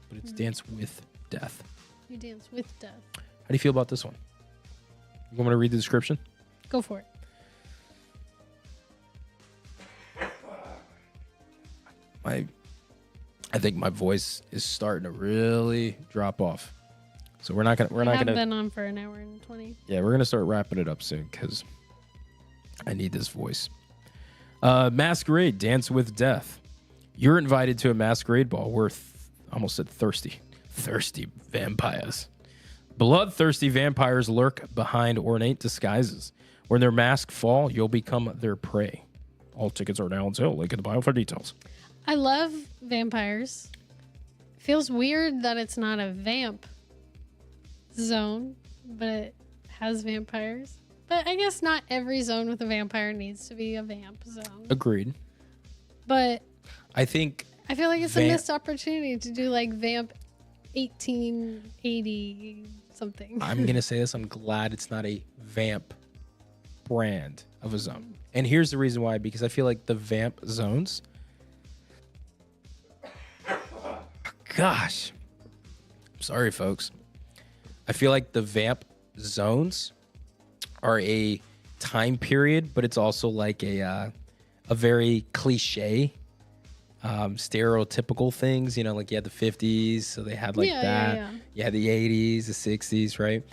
Speaker 1: But it's Dance with Death.
Speaker 2: You dance with death.
Speaker 1: How do you feel about this one? You want me to read the description?
Speaker 2: Go for it.
Speaker 1: I think my voice is starting to really drop off. So we're not gonna
Speaker 2: been on for an hour and 20.
Speaker 1: Yeah, we're gonna start wrapping it up soon because I need this voice. Masquerade Dance with Death. You're invited to a masquerade ball where almost said thirsty vampires. Bloodthirsty vampires lurk behind ornate disguises. When their masks fall, you'll become their prey. All tickets are now on sale. Link in the bio for details.
Speaker 2: I love vampires. Feels weird that it's not a vamp zone, but it has vampires. But I guess not every zone with a vampire needs to be a vamp zone.
Speaker 1: Agreed.
Speaker 2: But
Speaker 1: I
Speaker 2: feel like it's a missed opportunity to do like vamp 1880 something.
Speaker 1: I'm going to say this. I'm glad it's not a vamp brand of a zone. And here's the reason why. Because I feel like the vamp zones... Gosh. Sorry, folks. I feel like the vamp zones are a time period, but it's also like a very cliche, stereotypical things. You know, like you had the 50s, so they had like that.
Speaker 2: Yeah.
Speaker 1: You had the 80s, the 60s, right?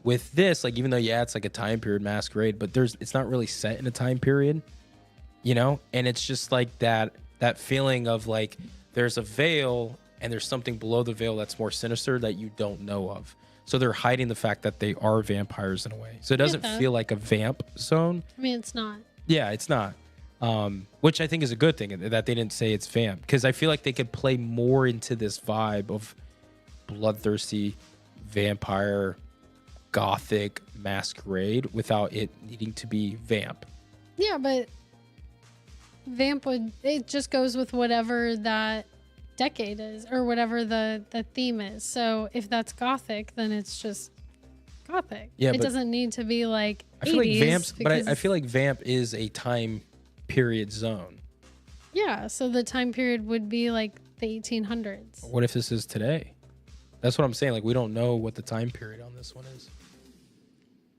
Speaker 1: With this, like even though it's like a time period masquerade, but it's not really set in a time period, you know, and it's just like that feeling of like there's a veil and there's something below the veil that's more sinister that you don't know of. So they're hiding the fact that they are vampires in a way. So it doesn't feel like a vamp zone.
Speaker 2: I mean, it's not.
Speaker 1: Yeah, it's not. Which I think is a good thing that they didn't say it's vamp. Because I feel like they could play more into this vibe of bloodthirsty, vampire, gothic masquerade without it needing to be vamp.
Speaker 2: Yeah, but vamp it just goes with whatever that decade is, or whatever the theme is. So if that's gothic, then it's just gothic.
Speaker 1: Yeah,
Speaker 2: it
Speaker 1: but
Speaker 2: doesn't need to be like
Speaker 1: I feel
Speaker 2: 80s
Speaker 1: like vamps, but I
Speaker 2: because-
Speaker 1: feel like vamp is a time period zone.
Speaker 2: yeah. So the time period would be like the 1800s.
Speaker 1: What if this is today? That's what I'm saying. Like, we don't know what the time period on this one is.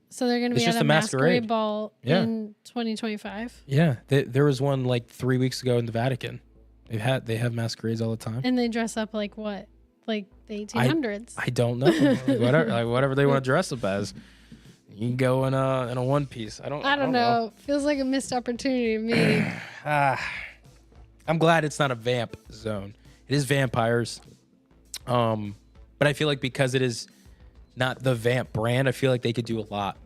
Speaker 2: So they're going to
Speaker 1: It's
Speaker 2: be
Speaker 1: just
Speaker 2: at
Speaker 1: a
Speaker 2: a
Speaker 1: masquerade.
Speaker 2: masquerade ball
Speaker 1: Yeah.
Speaker 2: in 2025,
Speaker 1: Yeah, there was one like 3 weeks ago in the Vatican. They have masquerades all the time.
Speaker 2: and they dress up like what? Like the 1800s.
Speaker 1: I don't know. whatever they want to dress up as. You can go in a one piece. I don't
Speaker 2: know. Feels like a missed opportunity to me.
Speaker 1: I'm glad it's not a vamp zone. It is vampires. But I feel like because it is not the vamp brand, I feel like they could do a lot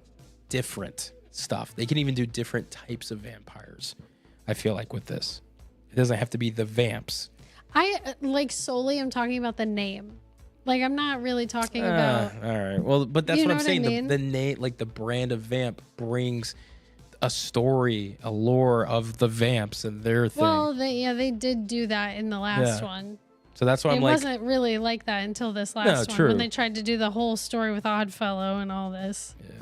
Speaker 1: different stuff. They can even do different types of vampires. I feel like with this, it doesn't have to be the vamps.
Speaker 2: I like solely I'm talking about the name. Like I'm not really talking about
Speaker 1: All right. Well, but that's
Speaker 2: You
Speaker 1: what
Speaker 2: know
Speaker 1: I'm
Speaker 2: what I
Speaker 1: saying.
Speaker 2: mean?
Speaker 1: The name, like the brand of vamp, brings a story, a lore of the vamps and their thing.
Speaker 2: well, they did do that in the last
Speaker 1: Yeah.
Speaker 2: one.
Speaker 1: So that's why
Speaker 2: It
Speaker 1: I'm like,
Speaker 2: wasn't really like that until this last one
Speaker 1: true.
Speaker 2: when they tried to do the whole story with Oddfellow and all this.
Speaker 1: yeah.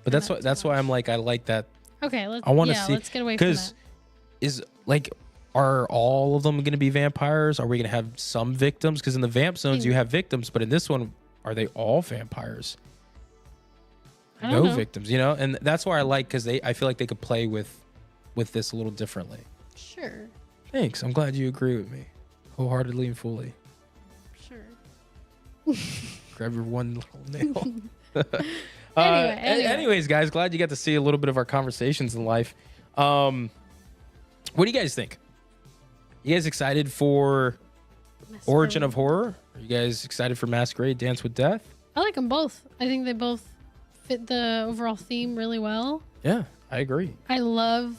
Speaker 1: But that's why I'm like, I like that.
Speaker 2: Okay, let's
Speaker 1: I want to see
Speaker 2: let's get away from
Speaker 1: because
Speaker 2: that.
Speaker 1: is like, are all of them going to be vampires? Are we going to have some victims? Because in the vamp zones you have victims, but in this one, are they all vampires?
Speaker 2: I don't
Speaker 1: No
Speaker 2: know.
Speaker 1: victims, you know, and that's why I like because I feel like they could play with this a little differently.
Speaker 2: Sure.
Speaker 1: Thanks. I'm glad you agree with me, wholeheartedly and fully.
Speaker 2: Sure.
Speaker 1: Grab your one little nail.
Speaker 2: Anyway.
Speaker 1: Anyways, guys, glad you got to see a little bit of our conversations in life. What do you guys think? You guys excited for Origin of Horror? Are you guys excited for Masquerade Dance with Death?
Speaker 2: I like them both. I think they both fit the overall theme really well.
Speaker 1: Yeah, I agree.
Speaker 2: I love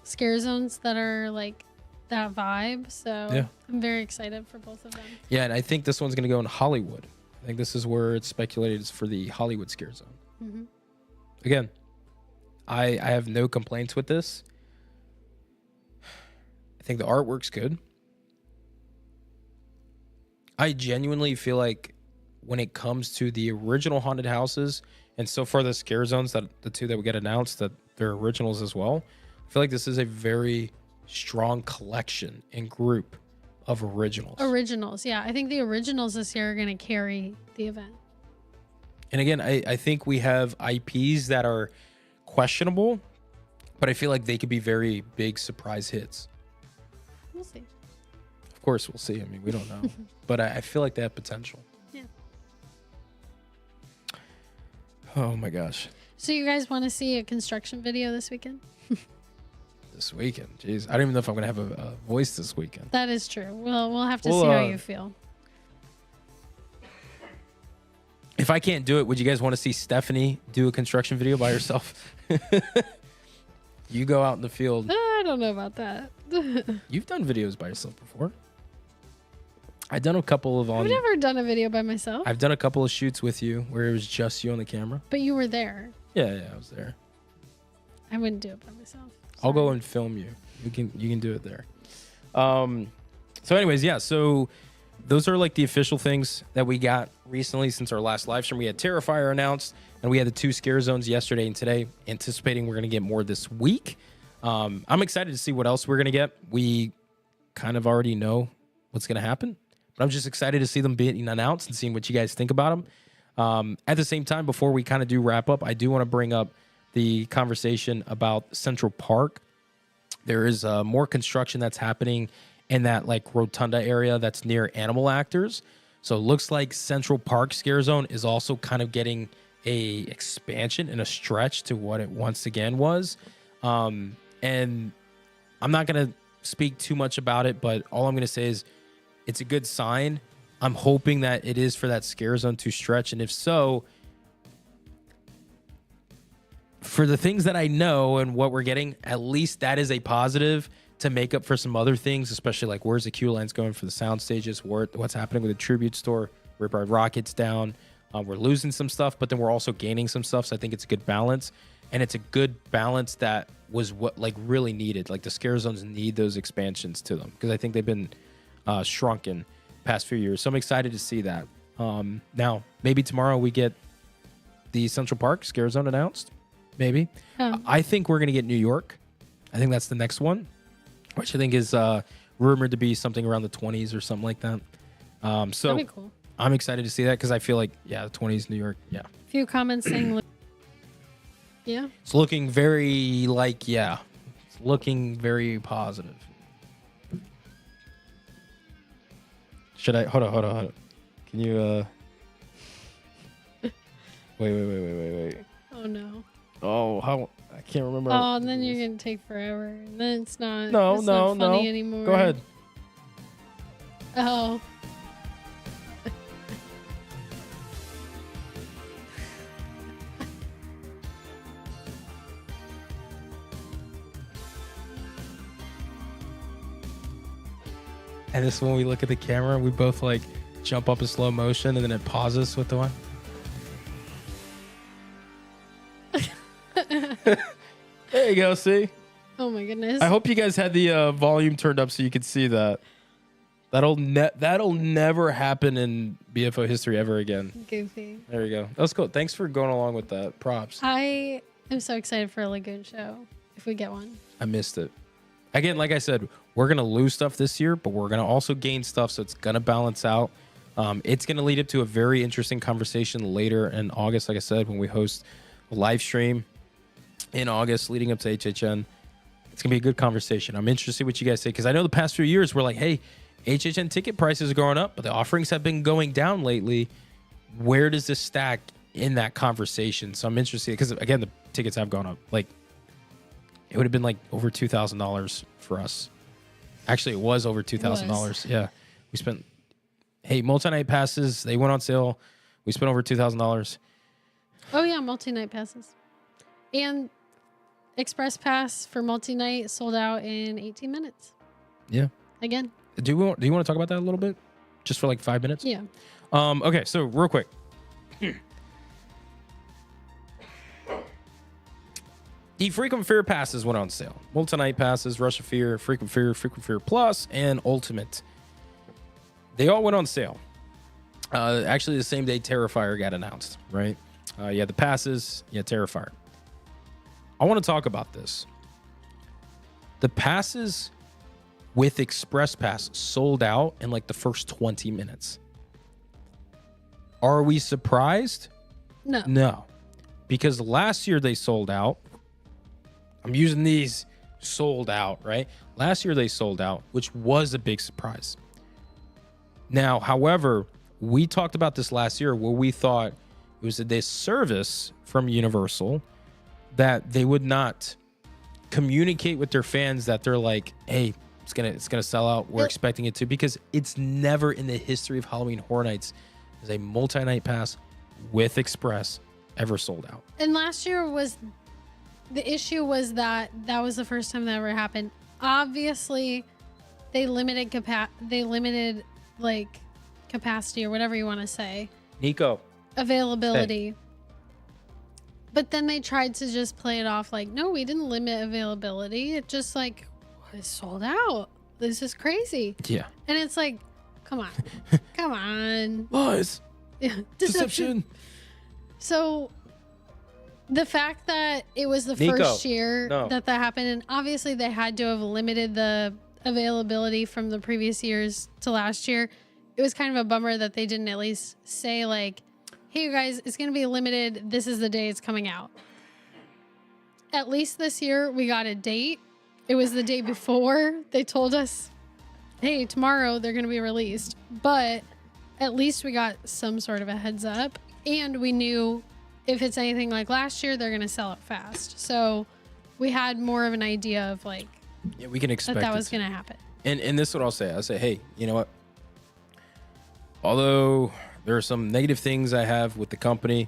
Speaker 2: scare zones that are like that vibe. So
Speaker 1: Yeah.
Speaker 2: I'm very excited for both of them.
Speaker 1: Yeah, and I think this one's going to go in Hollywood. I think this is where it's speculated is for the Hollywood scare zone.
Speaker 2: Mm-hmm.
Speaker 1: Again, I have no complaints with this. I think the artwork's good. I genuinely feel like when it comes to the original haunted houses, and so far the scare zones, that the two that we got announced, that they're originals as well, I feel like this is a very strong collection and group of originals.
Speaker 2: Originals. Yeah. I think the originals this year are going to carry the event.
Speaker 1: And again, I think we have IPs that are questionable, but I feel like they could be very big surprise hits.
Speaker 2: We'll see.
Speaker 1: Of course, we'll see. I mean, we don't know. But I feel like they have potential.
Speaker 2: Yeah.
Speaker 1: Oh, my gosh.
Speaker 2: So you guys want to see a construction video this weekend?
Speaker 1: This weekend. Jeez. I don't even know if I'm going to have a voice this weekend.
Speaker 2: That is true. We'll have to
Speaker 1: Well,
Speaker 2: see how you feel.
Speaker 1: If I can't do it, would you guys want to see Stephanie do a construction video by herself? You go out in the field.
Speaker 2: I don't know about that.
Speaker 1: You've done videos by yourself before. I've done a couple of
Speaker 2: I've never done a video by myself,
Speaker 1: I've done a couple of shoots with you where it was just you on the camera.
Speaker 2: but you were there.
Speaker 1: Yeah, I was there.
Speaker 2: I wouldn't do it by myself.
Speaker 1: I'll go
Speaker 2: Sorry.
Speaker 1: and film you. You can do it there. So anyways, yeah, so those are like the official things that we got recently since our last live stream. We had Terrifier announced, and we had the 2 scare zones yesterday and today, anticipating we're going to get more this week. I'm excited to see what else we're going to get. We kind of already know what's going to happen, but I'm just excited to see them being announced and seeing what you guys think about them. At the same time, before we kind of do wrap up, I do want to bring up the conversation about Central Park. There is more construction that's happening in that like rotunda area that's near Animal Actors. So it looks like Central Park Scare Zone is also kind of getting a expansion and a stretch to what it once again was. And I'm not going to speak too much about it, but all I'm going to say is it's a good sign. I'm hoping that it is for that Scare Zone to stretch. And if so, for the things that I know and what we're getting, at least that is a positive to make up for some other things, especially like where's the queue lines going for the sound stages, what's happening with the tribute store, Rip Ride Rocket's down. We're losing some stuff, but then we're also gaining some stuff. So I think it's a good balance, and it's a good balance that was what like really needed. Like the scare zones need those expansions to them because I think they've been shrunken past few years. So I'm excited to see that. Now, maybe tomorrow we get the Central Park Scare Zone announced. Maybe. I think we're going to get New York. I think that's the next one, which I think is rumored to be something around the 20s or something like that. So
Speaker 2: That'd be cool.
Speaker 1: I'm excited to see that because I feel like, the 20s, New York,
Speaker 2: A few comments saying, yeah.
Speaker 1: It's looking very it's looking very positive. Should I, hold on. Can you, wait.
Speaker 2: Oh, no.
Speaker 1: Oh, how, I can't remember.
Speaker 2: Oh, and then you're going to take forever. And then it's not,
Speaker 1: No,
Speaker 2: funny anymore.
Speaker 1: Go ahead.
Speaker 2: Oh.
Speaker 1: And this is when we look at the camera, we both like jump up in slow motion and then it pauses with the one. There you go, see?
Speaker 2: Oh my goodness.
Speaker 1: I hope you guys had the volume turned up so you could see that. That'll never happen in BFO history ever again.
Speaker 2: Goofy.
Speaker 1: There you go. That's cool. Thanks for going along with that. Props.
Speaker 2: I am so excited for a Lagoon show if we get one.
Speaker 1: I missed it. Again, like I said, we're going to lose stuff this year, but we're going to also gain stuff, so it's going to balance out. It's going to lead up to a very interesting conversation later in August, like I said, when we host a live stream in August leading up to HHN. It's going to be a good conversation. I'm interested to see what you guys say, because I know the past few years we're like, hey, HHN ticket prices are going up, but the offerings have been going down lately. Where does this stack in that conversation? So I'm interested, because, again, the tickets have gone up. Like, it would have been like over $2,000 for us. Actually, it was over $2,000. Yeah. We spent, multi-night passes, they went on sale. We spent over $2,000.
Speaker 2: Oh, yeah, multi-night passes. And Express Pass for multi-night sold out in 18 minutes.
Speaker 1: Yeah.
Speaker 2: Again.
Speaker 1: Do you want to talk about that a little bit? Just for like 5 minutes?
Speaker 2: Yeah.
Speaker 1: Okay, so real quick. The Frequent Fear passes went on sale. Multi-night passes, Rush of Fear, Frequent Fear Plus, and Ultimate. They all went on sale. Actually, the same day Terrifier got announced, right? You had the passes, you had Terrifier. I want to talk about this. The passes with Express Pass sold out in like the first 20 minutes. Are we surprised?
Speaker 2: No.
Speaker 1: No. Because last year they sold out. I'm using these sold out, right? Last year they sold out, which was a big surprise. Now, however, we talked about this last year where we thought it was a disservice from Universal that they would not communicate with their fans that they're like, hey, it's gonna sell out. We're expecting it to, because it's never in the history of Halloween Horror Nights as a multi-night pass with Express ever sold out.
Speaker 2: And last year was the issue was that was the first time that ever happened. Obviously, they limited like capacity or whatever you want to say.
Speaker 1: Nico.
Speaker 2: Availability.
Speaker 1: Hey.
Speaker 2: But then they tried to just play it off like, no, we didn't limit availability. It just like was sold out. This is crazy.
Speaker 1: Yeah.
Speaker 2: And it's like, come on. Come on.
Speaker 1: Lies.
Speaker 2: Yeah. Deception. So the fact that it was the first year that happened, and obviously they had to have limited the availability from the previous years to last year, it was kind of a bummer that they didn't at least say like, hey, you guys, it's going to be limited. This is the day it's coming out. At least this year we got a date. It was the day before they told us, hey, tomorrow they're going to be released. But at least we got some sort of a heads up, and we knew if it's anything like last year, they're going to sell it fast. So we had more of an idea of like,
Speaker 1: yeah, we can expect
Speaker 2: that was going to happen.
Speaker 1: And this is what I'll say. I'll say, hey, you know what? Although there are some negative things I have with the company,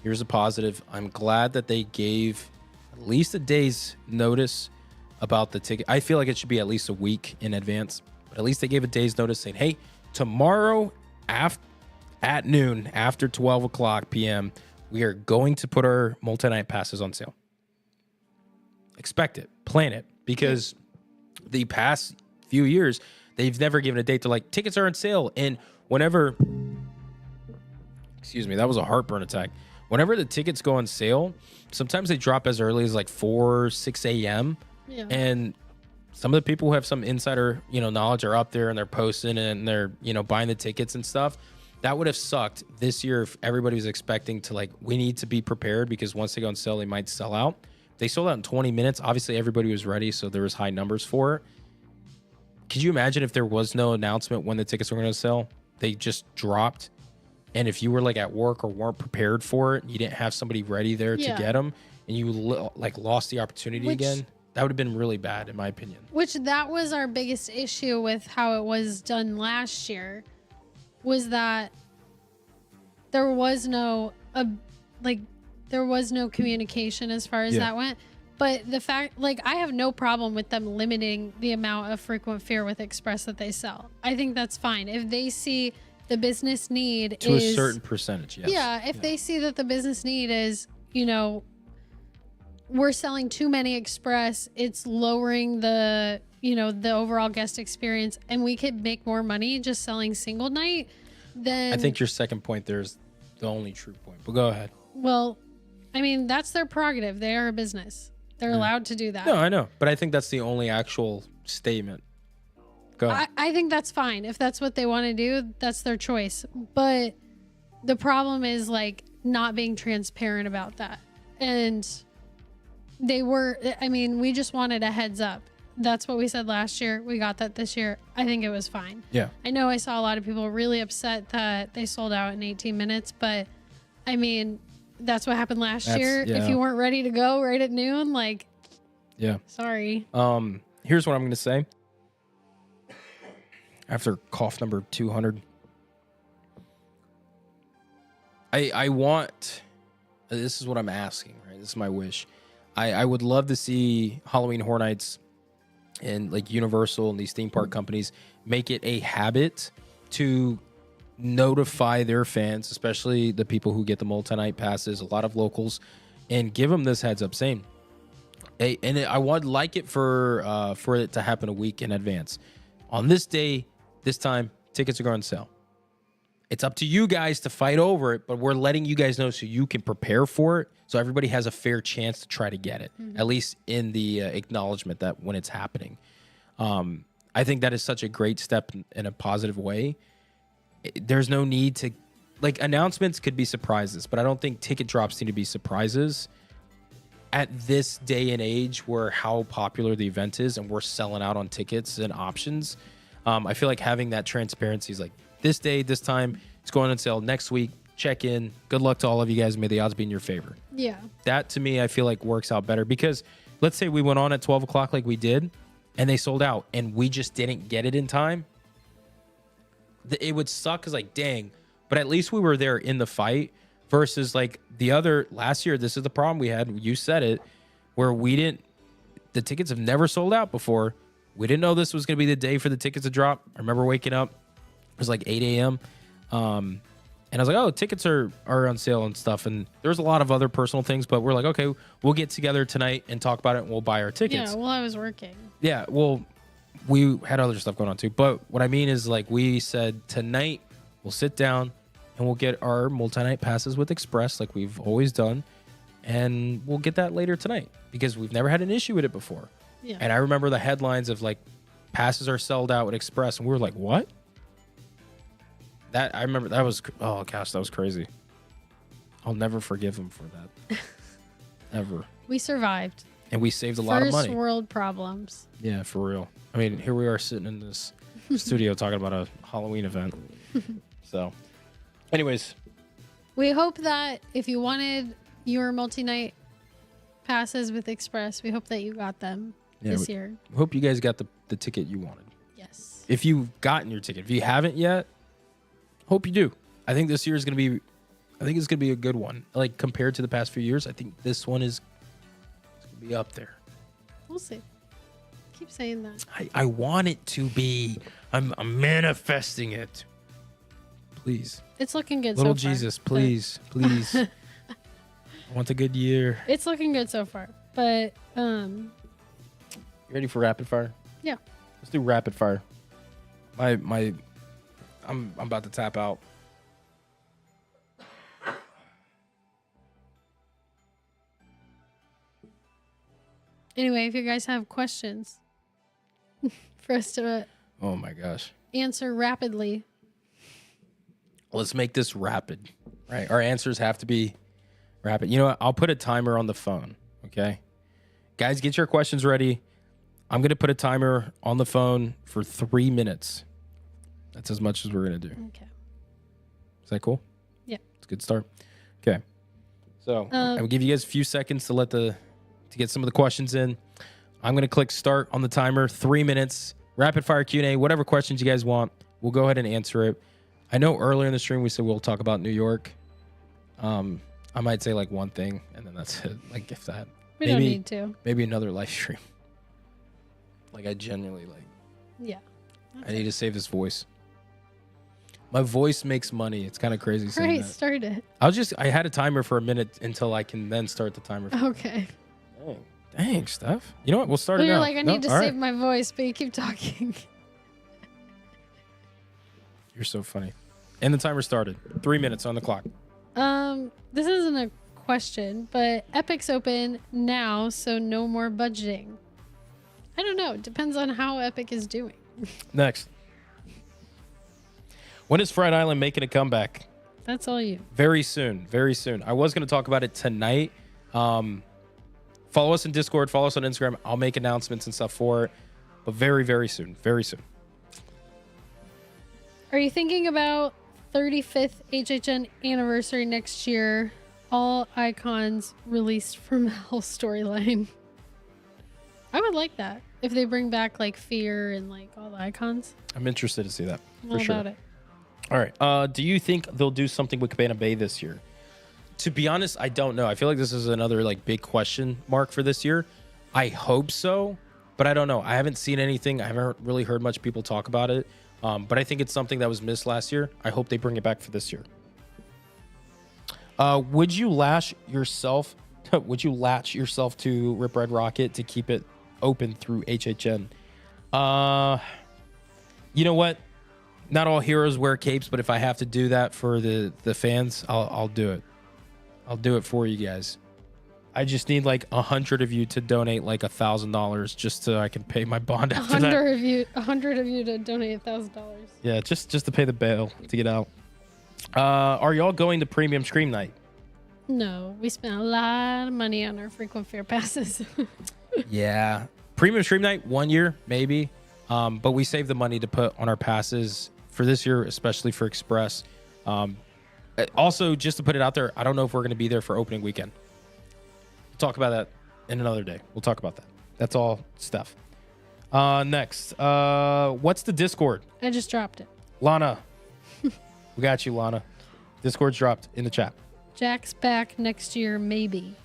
Speaker 1: here's a positive. I'm glad that they gave at least a day's notice about the ticket. I feel like it should be at least a week in advance, but at least they gave a day's notice saying, hey, tomorrow at noon, after 12 o'clock p.m., we are going to put our multi-night passes on sale. Expect it. Plan it. Because the past few years, they've never given a date. They're like, tickets are on sale. And whenever, excuse me, that was a heartburn attack. Whenever the tickets go on sale, sometimes they drop as early as like 4, 6 a.m.
Speaker 2: Yeah.
Speaker 1: And some of the people who have some insider, knowledge are up there and they're posting and they're, buying the tickets and stuff. That would have sucked this year if everybody was expecting to we need to be prepared because once they go on sale, they might sell out. They sold out in 20 minutes. Obviously, everybody was ready, so there was high numbers for it. Could you imagine if there was no announcement when the tickets were going to sell? They just dropped. And if you were at work or weren't prepared for it, you didn't have somebody ready there to get them, and you lost the opportunity again, that would have been really bad, in my opinion.
Speaker 2: Which that was our biggest issue with how it was done last year, was that there was no there was no communication as far as that went. But the fact, I have no problem with them limiting the amount of frequent fear with Express that they sell. I think that's fine. If they see the business need
Speaker 1: to a certain percentage, yes.
Speaker 2: Yeah, if they see that the business need is, we're selling too many Express, it's lowering the, the overall guest experience, and we could make more money just selling single night, then...
Speaker 1: I think your second point there is the only true point, but go ahead.
Speaker 2: Well, I mean, that's their prerogative. They are a business. They're allowed to do that.
Speaker 1: No, I know, but I think that's the only actual statement. Go ahead.
Speaker 2: I think that's fine. If that's what they want to do, that's their choice. But the problem is not being transparent about that. And we just wanted a heads up. That's what we said last year. We got that this year. I think it was fine.
Speaker 1: Yeah.
Speaker 2: I know I saw a lot of people really upset that they sold out in 18 minutes, but that's what happened last year.
Speaker 1: Yeah.
Speaker 2: If you weren't ready to go right at noon, sorry.
Speaker 1: Here's what I'm going to say. After cough number 200, I want, this is what I'm asking, right? This is my wish. I would love to see Halloween Horror Nights and Universal and these theme park companies make it a habit to notify their fans, especially the people who get the multi-night passes, a lot of locals, and give them this heads up saying, hey, and I would like it for it to happen a week in advance. On this day, this time, tickets are going on sale. It's up to you guys to fight over it, but we're letting you guys know so you can prepare for it, so everybody has a fair chance to try to get it, at least in the acknowledgement that when it's happening. I think that is such a great step in a positive way. There's no need to... announcements could be surprises, but I don't think ticket drops need to be surprises at this day and age where how popular the event is and we're selling out on tickets and options. I feel like having that transparency is this day, this time, it's going on sale next week. Check in. Good luck to all of you guys. May the odds be in your favor.
Speaker 2: Yeah.
Speaker 1: That, to me, I feel like works out better because let's say we went on at 12 o'clock like we did and they sold out and we just didn't get it in time. It would suck because, dang, but at least we were there in the fight versus, the other last year. This is the problem we had. You said it, where the tickets have never sold out before. We didn't know this was going to be the day for the tickets to drop. I remember waking up. It was 8 a.m. And I was like, oh, tickets are on sale and stuff. And there's a lot of other personal things, but we're okay, we'll get together tonight and talk about it and we'll buy our tickets.
Speaker 2: Yeah, well, I was working.
Speaker 1: Yeah, well, we had other stuff going on too. But what I mean is we said tonight we'll sit down and we'll get our multi-night passes with Express like we've always done. And we'll get that later tonight because we've never had an issue with it before.
Speaker 2: Yeah.
Speaker 1: And I remember the headlines of passes are sold out with Express. And we were like, what? I remember that was, oh gosh, that was crazy. I'll never forgive him for that. Ever.
Speaker 2: We survived.
Speaker 1: And we saved a lot of money.
Speaker 2: First world problems.
Speaker 1: Yeah, for real. I mean, here we are sitting in this studio talking about a Halloween event. So, anyways.
Speaker 2: We hope that if you wanted your multi-night passes with Express, we hope that you got them this year.
Speaker 1: We hope you guys got the ticket you wanted.
Speaker 2: Yes.
Speaker 1: If you've gotten your ticket. If you haven't yet, hope you do. I think this year is going to be a good one. Compared to the past few years, I think this one is going to be up there.
Speaker 2: We'll see. Keep saying that.
Speaker 1: I want it to be. I'm manifesting it. Please.
Speaker 2: It's looking good
Speaker 1: Little
Speaker 2: so far.
Speaker 1: Jesus, please. I want a good year.
Speaker 2: It's looking good so far. But,
Speaker 1: You ready for rapid fire?
Speaker 2: yeah.
Speaker 1: Let's do rapid fire. I'm about to tap out.
Speaker 2: Anyway, if you guys have questions for us to
Speaker 1: Oh my gosh.
Speaker 2: answer rapidly.
Speaker 1: Let's make this rapid. Right. Our answers have to be rapid. You know what? I'll put a timer on the phone. Okay. Guys, get your questions ready. I'm going to put a timer on the phone for 3 minutes. That's as much as we're going to do.
Speaker 2: Okay.
Speaker 1: Is that cool?
Speaker 2: Yeah.
Speaker 1: It's a good start. Okay. So I'll give you guys a few seconds to get some of the questions in. I'm going to click start on the timer. 3 minutes. Rapid fire Q&A. Whatever questions you guys want, we'll go ahead and answer it. I know earlier in the stream we said we'll talk about New York. I might say like one thing and then that's it. Like if that.
Speaker 2: We don't need to.
Speaker 1: Maybe another live stream. Like I genuinely
Speaker 2: Yeah.
Speaker 1: I need to save this voice. My voice makes money. It's kind of crazy saying
Speaker 2: Right,
Speaker 1: that.
Speaker 2: start it.
Speaker 1: I had a timer for a minute until I can then start the timer.
Speaker 2: Okay.
Speaker 1: Dang, Steph. You know what? We'll start
Speaker 2: Well,
Speaker 1: it
Speaker 2: you're
Speaker 1: now.
Speaker 2: like, I need to save my voice, but you keep talking.
Speaker 1: You're so funny. And the timer started. 3 minutes on the clock.
Speaker 2: This isn't a question, but Epic's open now, so no more budgeting. I don't know. It depends on how Epic is doing.
Speaker 1: Next. When is Fright Island making a comeback?
Speaker 2: That's all you.
Speaker 1: Very soon. Very soon. I was going to talk about it tonight. Follow us in Discord. Follow us on Instagram. I'll make announcements and stuff for it. But very, very soon. Very soon.
Speaker 2: Are you thinking about 35th HHN anniversary next year? All icons released from Hell storyline. I would like that. If they bring back like Fear and like all the icons.
Speaker 1: I'm interested to see that.
Speaker 2: I'm all about it.
Speaker 1: All right. Do you think they'll do something with Cabana Bay this year? To be honest, I don't know. I feel like this is another like big question mark for this year. I hope so, but I don't know. I haven't seen anything. I haven't really heard much people talk about it. But I think it's something that was missed last year. I hope they bring it back for this year. Would you latch yourself? Would you latch yourself to Rip Red Rocket to keep it open through HHN? You know what? Not all heroes wear capes, but if I have to do that for the fans, I'll do it. I'll do it for you guys. I just need like 100 of you to donate like $1,000 just so I can pay my bond after that.
Speaker 2: 100 of you to donate $1,000.
Speaker 1: Yeah, just to pay the bail to get out. Are y'all going to Premium Scream Night?
Speaker 2: No, we spent a lot of money on our frequent fair passes.
Speaker 1: Yeah. Premium Stream Night, 1 year, maybe. But we saved the money to put on our passes for this year, especially for Express. Also, just to put it out there, I don't know if we're going to be there for opening weekend. We'll talk about that in another day. We'll talk about that. That's all stuff. Next, what's the Discord?
Speaker 2: I just dropped it.
Speaker 1: Lana. We got you, Lana. Discord's dropped in the chat.
Speaker 2: Jack's back next year, maybe.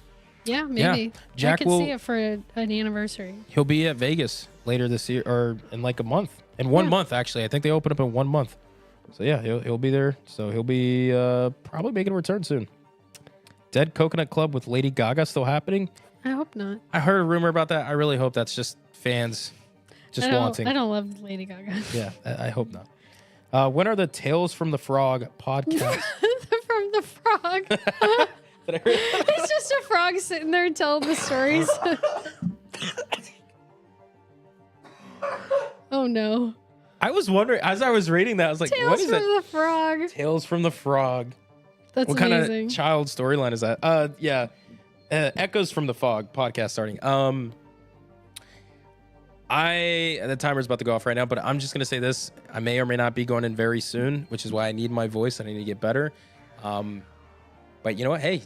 Speaker 2: Yeah, maybe.
Speaker 1: Jack
Speaker 2: I could see it for an anniversary.
Speaker 1: He'll be at Vegas later this year, or in like a month. In 1 month, actually. I think they open up in 1 month. So yeah, he'll be there. So he'll be probably making a return soon. Dead Coconut Club with Lady Gaga still happening?
Speaker 2: I hope not.
Speaker 1: I heard a rumor about that. I really hope that's just fans just wanting.
Speaker 2: I don't love Lady Gaga.
Speaker 1: Yeah, I hope not. When are the Tales from the Frog podcast?
Speaker 2: From the frog. It's just a frog sitting there telling the stories. Oh no.
Speaker 1: I was wondering, as I was reading that, I was like,
Speaker 2: Tales
Speaker 1: what is
Speaker 2: from
Speaker 1: that?
Speaker 2: the frog.
Speaker 1: Tales from the Frog.
Speaker 2: That's
Speaker 1: what
Speaker 2: amazing.
Speaker 1: kind of child storyline is that? Yeah. Echoes from the Fog podcast starting. The timer's about to go off right now, but I'm just gonna say this. I may or may not be going in very soon, which is why I need my voice. I need to get better. But you know what? Hey,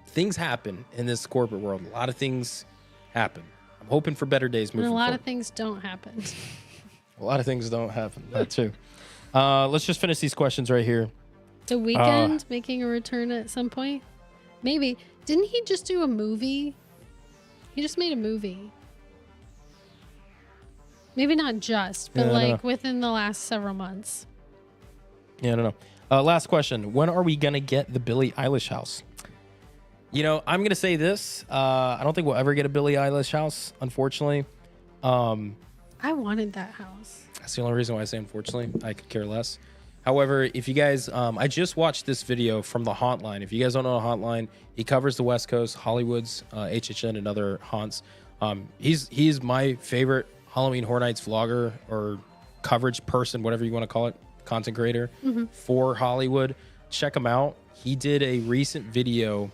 Speaker 1: things happen in this corporate world. A lot of things happen. I'm hoping for better days moving
Speaker 2: And a lot
Speaker 1: forward.
Speaker 2: of things don't happen.
Speaker 1: A lot of things don't happen. That too. Let's just finish these questions right here.
Speaker 2: The Weeknd making a return at some point? Maybe. Didn't he just do a movie? He just made a movie. Maybe not just, but like within the last several months.
Speaker 1: Yeah, I don't know. Last question. When are we going to get the Billie Eilish house? You know, I'm going to say this. I don't think we'll ever get a Billie Eilish house, unfortunately.
Speaker 2: I I wanted that house.
Speaker 1: That's the only reason why I say unfortunately. I could care less. However, if you guys, I just watched this video from the Haunt Line. If you guys don't know Hauntline, he covers the West Coast, Hollywood's, HHN, and other haunts. He's my favorite Halloween Horror Nights vlogger or coverage person, whatever you want to call it, content creator for Hollywood. Check him out. He did a recent video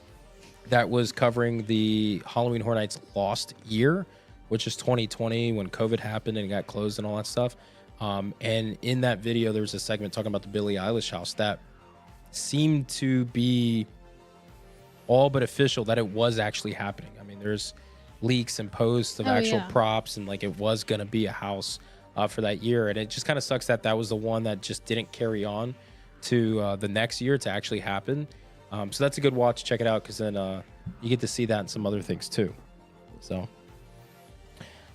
Speaker 1: that was covering the Halloween Horror Nights lost year, which is 2020 when COVID happened and it got closed and all that stuff. And in that video, there was a segment talking about the Billie Eilish house that seemed to be all but official that it was actually happening. I mean, there's leaks and posts of actual props and like it was going to be a house for that year. And it just kind of sucks that that was the one that just didn't carry on to the next year to actually happen. So that's a good watch. Check it out because then you get to see that and some other things too. So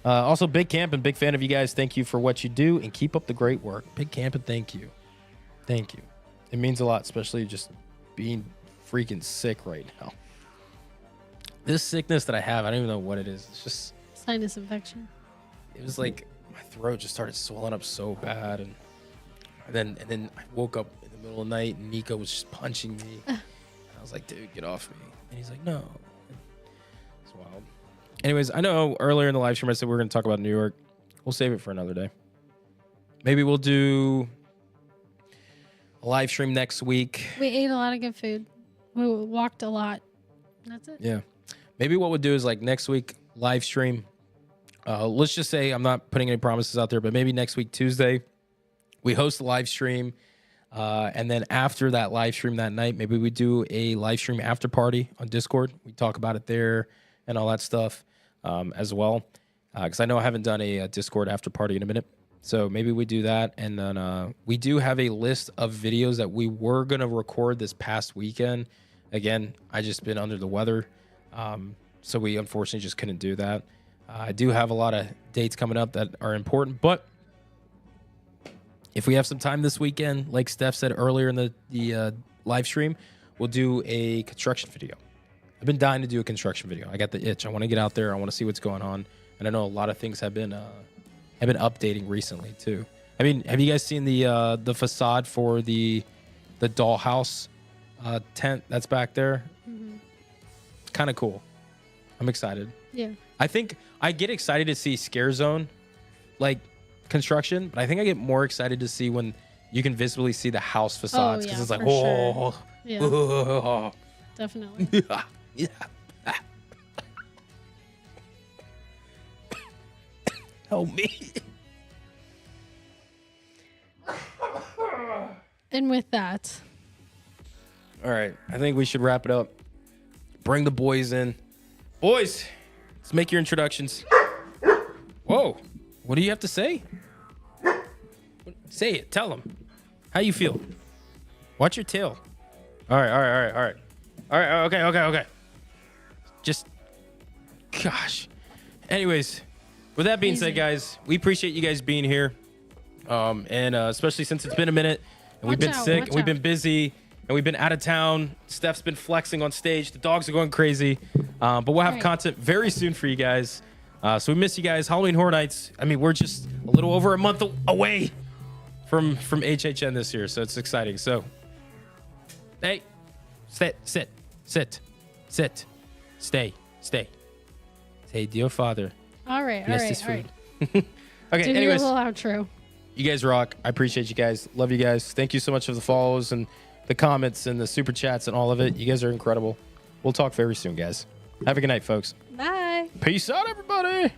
Speaker 1: also, Big Camp and big fan of you guys. Thank you for what you do and keep up the great work. Big Camp and thank you. Thank you. It means a lot, especially just being freaking sick right now. This sickness that I have, I don't even know what it is. It's just
Speaker 2: sinus infection.
Speaker 1: It was like my throat just started swelling up so bad, and then I woke up in the middle of the night and Nico was just punching me. And I was like, dude, get off me. And he's like, no. It's wild. Anyways, I know earlier in the live stream I said we were going to talk about New York. We'll save it for another day. Maybe we'll do a live stream next week.
Speaker 2: We ate a lot of good food. We walked a lot. That's it.
Speaker 1: Yeah. Maybe what we'll do is like next week live stream. Let's just say I'm not putting any promises out there, but maybe next week, Tuesday, we host a live stream. And then after that live stream that night, maybe we do a live stream after party on Discord. We talk about it there and all that stuff as well. Because I know I haven't done a Discord after party in a minute. So maybe we do that. And then we do have a list of videos that we were going to record this past weekend. Again, I just been under the weather. So we unfortunately just couldn't do that. I do have a lot of dates coming up that are important. But if we have some time this weekend, like Steph said earlier in the live stream, we'll do a construction video. I've been dying to do a construction video. I got the itch. I want to get out there. I want to see what's going on. And I know a lot of things have been updating recently too. I mean, have you guys seen the facade for the dollhouse tent that's back there? Mm-hmm. Kind of cool. I'm excited.
Speaker 2: Yeah.
Speaker 1: I think I get excited to see Scarezone like construction, but I think I get more excited to see when you can visibly see the house facades because it's like, oh,
Speaker 2: sure. Yeah.
Speaker 1: Oh.
Speaker 2: Definitely.
Speaker 1: Yeah. Help me.
Speaker 2: And with that,
Speaker 1: all right, I think we should wrap it up. Bring the boys in. Boys, let's make your introductions. Whoa, what do you have to say? Say it. Tell them. How you feel? Watch your tail. All right. Okay. Just, gosh. Anyways, with that being said, guys, we appreciate you guys being here. And especially since it's been a minute and we've been sick and we've been busy and we've been out of town. Steph's been flexing on stage. The dogs are going crazy. But we'll have content very soon for you guys. So we miss you guys. Halloween Horror Nights. I mean, we're just a little over a month away from HHN this year. So it's exciting. So, hey, sit. Stay. Say, dear Father.
Speaker 2: All right.
Speaker 1: Okay,
Speaker 2: Do
Speaker 1: anyways.
Speaker 2: your little outro.
Speaker 1: You guys rock. I appreciate you guys. Love you guys. Thank you so much for the follows and the comments and the super chats and all of it. You guys are incredible. We'll talk very soon, guys. Have a good night, folks.
Speaker 2: Bye.
Speaker 1: Peace out, everybody.